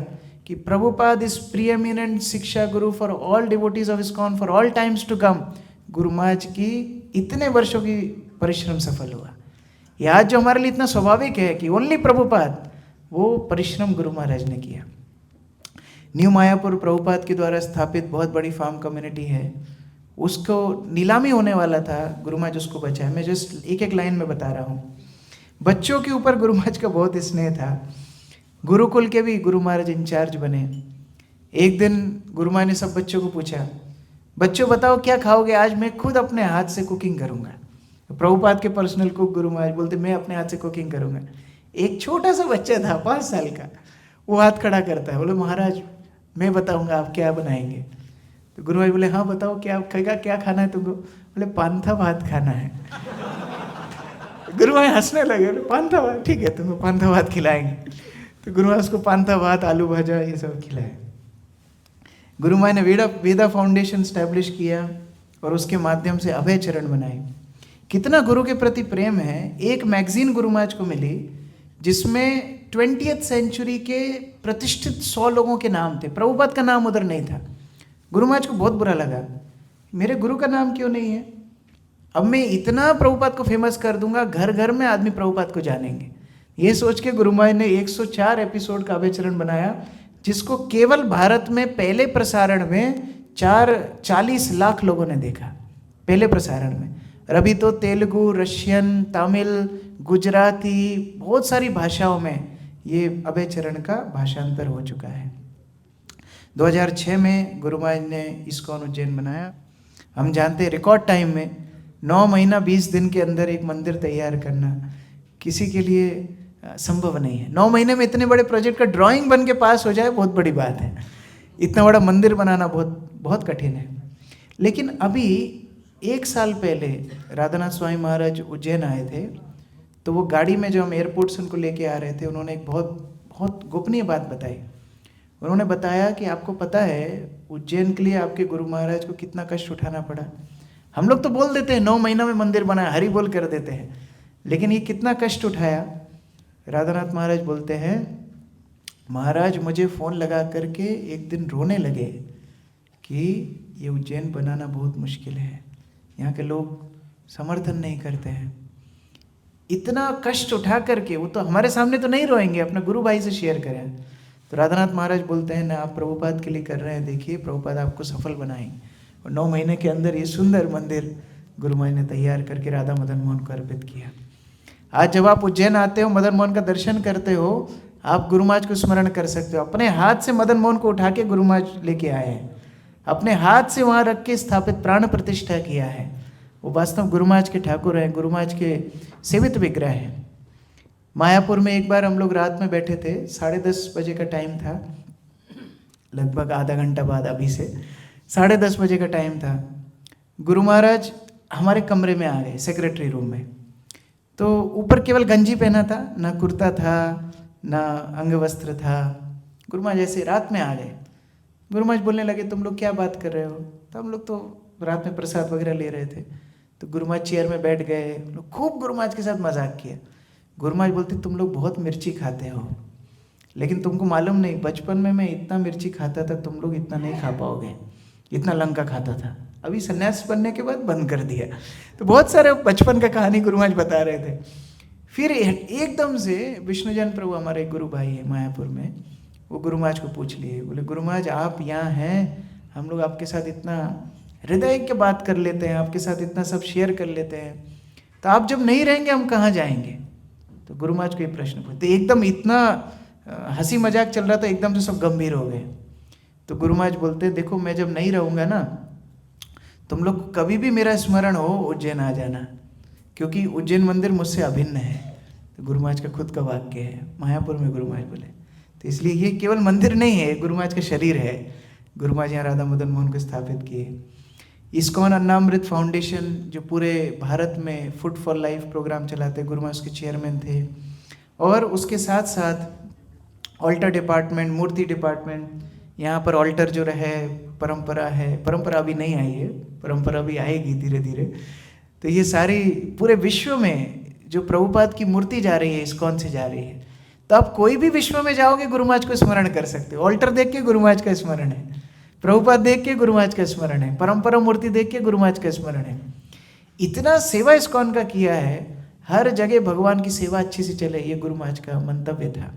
कि Prabhupada is preeminent shiksha guru for all devotees of ISKCON for all times to come, गुरु महाराज की इतने वर्षों की परिश्रम सफल हुआ। ये आज जो हमारे लिए इतना स्वाभाविक है कि ओनली प्रभुपाद, वो परिश्रम गुरु महाराज ने किया। न्यू मायापुर प्रभुपाद के द्वारा स्थापित बहुत बड़ी फार्म कम्युनिटी है, उसको नीलामी होने वाला था, गुरु महाराज उसको बचाए। मैं जस्ट एक एक लाइन में बता रहा हूँ। बच्चों के ऊपर गुरु महाराज का बहुत स्नेह था। गुरुकुल के भी गुरु महाराज इंचार्ज बने। एक दिन गुरु महाराज ने सब बच्चों को पूछा, बच्चों बताओ क्या खाओगे आज, मैं खुद अपने हाथ से कुकिंग करूँगा। प्रभुपाद के पर्सनल कुक गुरु महाराज बोलते मैं अपने हाथ से कुकिंग करूँगा। एक छोटा सा बच्चा था 5 साल का, वो हाथ खड़ा करता है, बोले महाराज मैं बताऊँगा आप क्या बनाएंगे। तो गुरु महाराज बोले हाँ बताओ क्या खाएगा, क्या खाना है तुमको? बोले पांथा भात खाना है। गुरु महाराज हंसने लगे, बोले पांथा भात, ठीक है तुमको पांथा भात खिलाएंगे। तो गुरु महाराज उसको पांथा भात, आलू भाजा ये सब खिलाए। गुरु महाराज ने वेदा फाउंडेशन स्टैब्लिश किया और उसके माध्यम से अभय चरण बनाए। कितना गुरु के प्रति प्रेम है। एक मैगजीन गुरु महाराज को मिली जिसमें 20th सेंचुरी के प्रतिष्ठित 100 लोगों के नाम थे, प्रभुपाद का नाम उधर नहीं था। गुरु महाराज को बहुत बुरा लगा, मेरे गुरु का नाम क्यों नहीं है। अब मैं इतना प्रभुपाद को फेमस कर दूंगा, घर घर में आदमी प्रभुपाद को जानेंगे। ये सोच के गुरु महाराज ने 104 एपिसोड का अभय चरण बनाया, जिसको केवल भारत में पहले प्रसारण में 40 लाख लोगों ने देखा, पहले प्रसारण में। अभी तो तेलुगु, रशियन, तमिल, गुजराती, बहुत सारी भाषाओं में ये अभय चरण का भाषांतर हो चुका है। 2006 में गुरु महाराज ने इस्कॉन उज्जैन बनाया। हम जानते हैं रिकॉर्ड टाइम में 9 महीना 20 दिन के अंदर एक मंदिर तैयार करना किसी के लिए संभव नहीं है। 9 महीने में इतने बड़े प्रोजेक्ट का ड्राइंग बन के पास हो जाए बहुत बड़ी बात है, इतना बड़ा मंदिर बनाना बहुत कठिन है। लेकिन अभी 1 साल पहले राधानाथ स्वामी महाराज उज्जैन आए थे, तो वो गाड़ी में जो हम एयरपोर्ट से उनको लेके आ रहे थे, उन्होंने एक बहुत गोपनीय बात बताई। उन्होंने बताया कि आपको पता है उज्जैन के लिए आपके गुरु महाराज को कितना कष्ट उठाना पड़ा। हम लोग तो बोल देते हैं 9 महीना में मंदिर बनाया, हरि बोल कर देते हैं, लेकिन ये कितना कष्ट उठाया। राधानाथ महाराज बोलते हैं, महाराज मुझे फ़ोन लगा करके एक दिन रोने लगे कि ये उज्जैन बनाना बहुत मुश्किल है, यहाँ के लोग समर्थन नहीं करते हैं। इतना कष्ट उठा करके, वो तो हमारे सामने तो नहीं रोएंगे, अपने गुरु भाई से शेयर करें। तो राधानाथ महाराज बोलते हैं ना, आप प्रभुपाद के लिए कर रहे हैं, देखिए प्रभुपाद आपको सफल बनाएंगे। और 9 महीने के अंदर ये सुंदर मंदिर गुरु महाराज ने तैयार करके राधा मदन मोहन को अर्पित किया। आज जब आप उज्जैन आते हो, मदन मोहन का दर्शन करते हो, आप गुरु महाराज को स्मरण कर सकते हो। अपने हाथ से मदन मोहन को उठा के गुरु महाराज लेके आए हैं, अपने हाथ से वहाँ रख के स्थापित प्राण प्रतिष्ठा किया है। वो वास्तव गुरु महाराज के ठाकुर हैं, गुरु महाराज के सेवित विग्रह हैं। मायापुर में एक बार हम लोग रात में बैठे थे, 10:30 बजे का टाइम था, लगभग आधा घंटा बाद, अभी से 10:30 बजे का टाइम था। गुरु महाराज हमारे कमरे में आ गए, सेक्रेटरी रूम में। तो ऊपर केवल गंजी पहना था, ना कुर्ता था, ना अंग वस्त्र था। गुरु महाराज ऐसे रात में आ गए। गुरु महाराज बोलने लगे, तुम लोग क्या बात कर रहे हो? तो हम लोग तो रात में प्रसाद वगैरह ले रहे थे। तो गुरु महाराज चेयर में बैठ गए, लोग खूब गुरु महाराज के साथ मजाक किया। गुरु महाराज बोलते, तुम लोग बहुत मिर्ची खाते हो, लेकिन तुमको मालूम नहीं, बचपन में मैं इतना मिर्ची खाता था, तुम लोग इतना नहीं खा पाओगे, इतना लंका खाता था। अभी सन्यास बनने के बाद बंद कर दिया। तो बहुत सारे बचपन का कहानी गुरु महाराज बता रहे थे। फिर एकदम से विष्णुजन प्रभु, हमारे एक गुरु भाई है मायापुर में, वो गुरु महाराज को पूछ लिए, बोले गुरु महाराज आप यहाँ हैं, हम लोग आपके साथ इतना हृदय के बात कर लेते हैं, आपके साथ इतना सब शेयर कर लेते हैं, तो आप जब नहीं रहेंगे हम कहाँ जाएंगे? तो गुरु महाराज को ये प्रश्न पूछते, एकदम इतना हंसी मजाक चल रहा था, एकदम से सब गंभीर हो गए। तो गुरु महाराज बोलते, देखो मैं जब नहीं रहूँगा ना, तुम लोग कभी भी मेरा स्मरण हो उज्जैन आ जाना, क्योंकि उज्जैन मंदिर मुझसे अभिन्न है। तो गुरु महाराज का खुद का वाक्य है, मायापुर में गुरु महाराज बोले। तो इसलिए ये केवल मंदिर नहीं है, गुरु महाराज का शरीर है। गुरु महाराज यहाँ राधा मदन मोहन को स्थापित किए। इस्कॉन अन्नामृत फाउंडेशन जो पूरे भारत में फूड फॉर लाइफ प्रोग्राम चलाते, गुरु महाराज के चेयरमैन थे। और उसके साथ साथ ऑल्टर डिपार्टमेंट, मूर्ति डिपार्टमेंट, यहाँ पर ऑल्टर जो रहे, परंपरा है, परंपरा अभी नहीं आई है, परंपरा भी आएगी धीरे धीरे। तो ये सारी पूरे विश्व में जो प्रभुपाद की मूर्ति जा रही है, इस्कॉन से जा रही है। तो आप कोई भी विश्व में जाओगे गुरु महाराज को स्मरण कर सकते हो। ऑल्टर देख के गुरु महाराज का स्मरण है, प्रभुपाद देख के गुरु महाराज का स्मरण है, परंपरा मूर्ति देख के गुरु महाराज का स्मरण है। इतना सेवा इस्कॉन का किया है, हर जगह भगवान की सेवा अच्छी से चले, ये गुरु महाराज का मंतव्य था।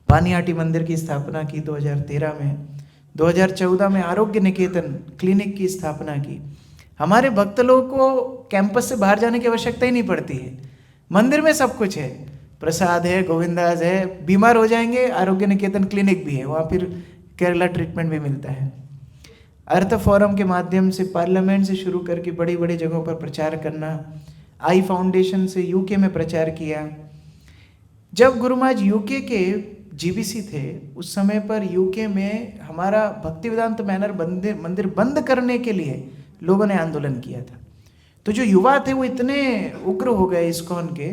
पानिहाटी मंदिर की स्थापना की 2013 में। 2014 में आरोग्य निकेतन क्लिनिक की स्थापना की। हमारे भक्त लोगों को कैंपस से बाहर जाने की आवश्यकता ही नहीं पड़ती है, मंदिर में सब कुछ है, प्रसाद है, गोविंदास है, बीमार हो जाएंगे आरोग्य निकेतन क्लिनिक भी है, वहाँ फिर केरला ट्रीटमेंट भी मिलता है। अर्थ फोरम के माध्यम से पार्लियामेंट से शुरू करके बड़ी बड़ी जगहों पर प्रचार करना, आई फाउंडेशन से यूके में प्रचार किया। जब गुरु महाराज यूके के जीबीसी थे, उस समय पर यूके में हमारा भक्ति वेदांत मैनर मंदिर बंद करने के लिए लोगों ने आंदोलन किया था। तो जो युवा थे वो इतने उग्र हो गए इस्कॉन के,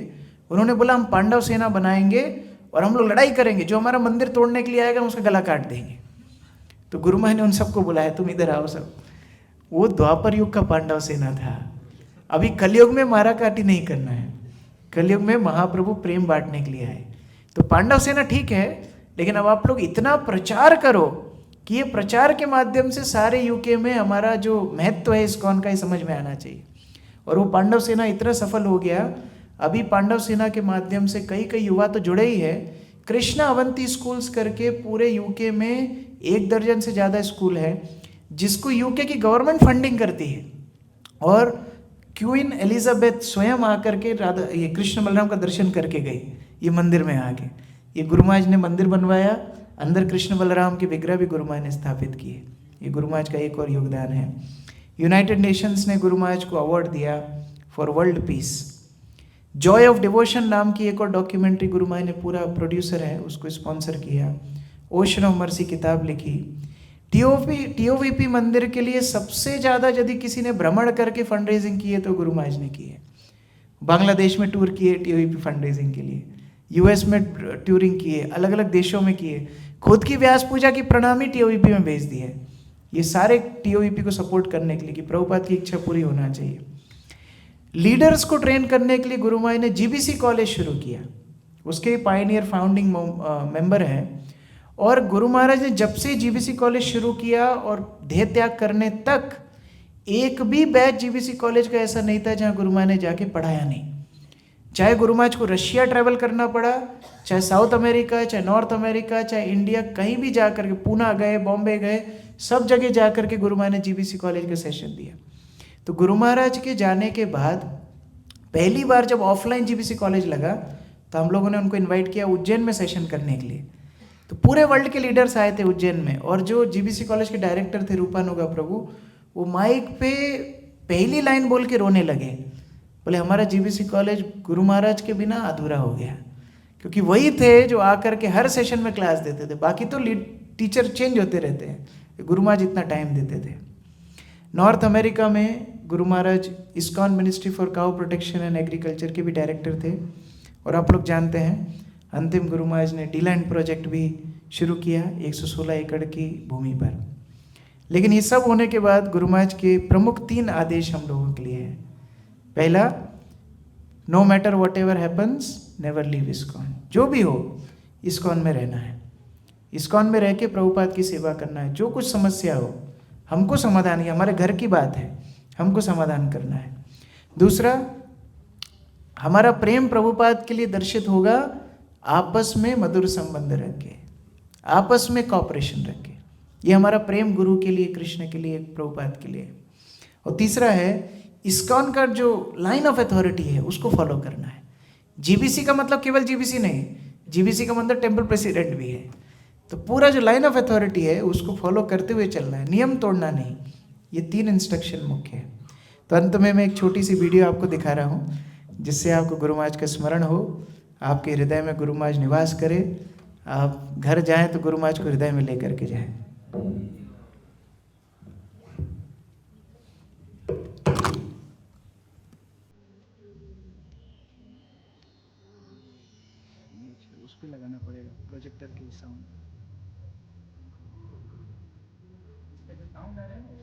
उन्होंने बोला हम पांडव सेना बनाएंगे और हम लोग लड़ाई करेंगे, जो हमारा मंदिर तोड़ने के लिए आएगा उसका गला काट देंगे। तो गुरु महाराज ने उन सबको बुलाया, तुम इधर आओ सब। वो द्वापर युग का पांडव सेना था। अभी कलयुग में मारा काटी नहीं करना है, कलयुग में महाप्रभु प्रेम बांटने के लिए आए। तो पांडव सेना ठीक है, लेकिन अब आप लोग इतना प्रचार करो कि ये प्रचार के माध्यम से सारे यूके में हमारा जो महत्व है इस्कॉन का, ये समझ में आना चाहिए। और वो पांडव सेना इतना सफल हो गया, अभी पांडव सेना के माध्यम से कई कई युवा तो जुड़े ही है। कृष्णा अवंती स्कूल्स करके पूरे यूके में 1 दर्जन से ज़्यादा स्कूल है, जिसको यूके की गवर्नमेंट फंडिंग करती है। और क्वीन एलिजाबेथ स्वयं आकर के राधा ये कृष्ण बलराम का दर्शन करके गई, ये मंदिर में आके। ये गुरु महाराज ने मंदिर बनवाया, अंदर कृष्ण बलराम के विग्रह भी गुरु महाराज ने स्थापित किए। ये गुरु महाराज का एक और योगदान है। यूनाइटेड नेशंस ने गुरु महाराज को अवार्ड दिया for world peace. Joy of devotion नाम की एक और डॉक्यूमेंट्री गुरु महाराज ने, पूरा प्रोड्यूसर है, उसको स्पॉन्सर किया। ओशन ऑफ मर्सी किताब लिखी। टीओवीपी मंदिर के लिए सबसे ज़्यादा यदि किसी ने भ्रमण करके फंड रेजिंग की है तो गुरु महाराज ने की है। बांग्लादेश में टूर किए टीओवीपी फंड रेजिंग के लिए, यूएस में टूरिंग किए, अलग अलग देशों में किए। खुद की व्यास पूजा की प्रणामी टीओवीपी में भेज दी है। ये सारे टीओवीपी को सपोर्ट करने के लिए कि प्रभुपाद की इच्छा पूरी होना चाहिए। लीडर्स को ट्रेन करने के लिए गुरु महाराज ने जीबीसी कॉलेज शुरू किया, उसके पायनियर फाउंडिंग मेंबर हैं। और गुरु महाराज ने जब से जीबीसी कॉलेज शुरू किया और देह त्याग करने तक एक भी बैच जीबीसी कॉलेज का ऐसा नहीं था जहाँ गुरु महाराज ने जाके पढ़ाया नहीं। चाहे गुरु महाराज को रशिया ट्रैवल करना पड़ा, चाहे साउथ अमेरिका, चाहे नॉर्थ अमेरिका, चाहे इंडिया, कहीं भी जा करके, पूना गए, बॉम्बे गए, सब जगह जा करके गुरु महाराज ने जीबीसी कॉलेज का सेशन दिया। तो गुरु महाराज के जाने के बाद पहली बार जब ऑफलाइन जीबीसी कॉलेज लगा तो हम लोगों ने उनको इनवाइट किया उज्जैन में सेशन करने के लिए। तो पूरे वर्ल्ड के लीडर्स आए थे उज्जैन में, और जो जीबीसी कॉलेज के डायरेक्टर थे रूपानुगा प्रभु, वो माइक पे पहली लाइन बोल के रोने लगे। बोले हमारा जीबीसी कॉलेज गुरु महाराज के बिना अधूरा हो गया, क्योंकि वही थे जो आकर के हर सेशन में क्लास देते थे। बाकी तो टीचर चेंज होते रहते हैं, गुरु महाराज इतना टाइम देते थे। नॉर्थ अमेरिका में Guru Maharaj ISKCON ministry for cow protection and agriculture के भी डायरेक्टर थे। और आप लोग जानते हैं अंतिम गुरु महाराज ने डीलैंड प्रोजेक्ट भी शुरू किया 116 एकड़ की भूमि पर। लेकिन ये सब होने के बाद गुरु महाराज के प्रमुख 3 आदेश हम लोगों के लिए हैं। पहला, no matter whatever happens never leave ISKCON. जो भी हो इस्कॉन में रहना है, इस्कॉन में रह के प्रभुपाद की सेवा करना है। जो कुछ समस्या हो हमको समाधान, ये हमारे घर की बात है, हमको समाधान करना है। दूसरा, हमारा प्रेम प्रभुपाद के लिए दर्शित होगा आपस में मधुर संबंध रख के, आपस में कॉपरेशन रख के। ये हमारा प्रेम गुरु के लिए, कृष्ण के लिए, प्रभुपाद के लिए। और तीसरा है, इस्कॉन का जो लाइन ऑफ अथॉरिटी है उसको फॉलो करना है। जीबीसी का मतलब केवल जीबीसी नहीं, जीबीसी का मतलब टेम्पल प्रेसिडेंट भी है। तो पूरा जो लाइन ऑफ अथॉरिटी है उसको फॉलो करते हुए चलना है, नियम तोड़ना नहीं। ये 3 इंस्ट्रक्शन मुख्य है। तो अंत में मैं एक छोटी सी वीडियो आपको दिखा रहा हूँ, जिससे आपको गुरु महाराज का स्मरण हो, आपके हृदय में गुरु महाराज निवास करे। आप घर जाएं तो गुरु महाराज को हृदय में लेकर के जाएं। उस पर लगाना पड़ेगा प्रोजेक्टर के साउंड। साउंड आ रहा है।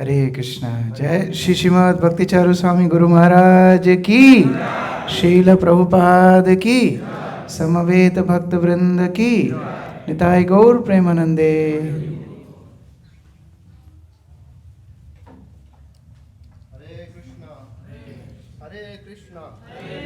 हरे कृष्णा। जय श्री श्रीमद् भक्ति चारू स्वामी गुरु महाराज की, श्रील प्रभुपाद की, समवेत भक्त वृंद की, निताय गौर प्रेमानंदे।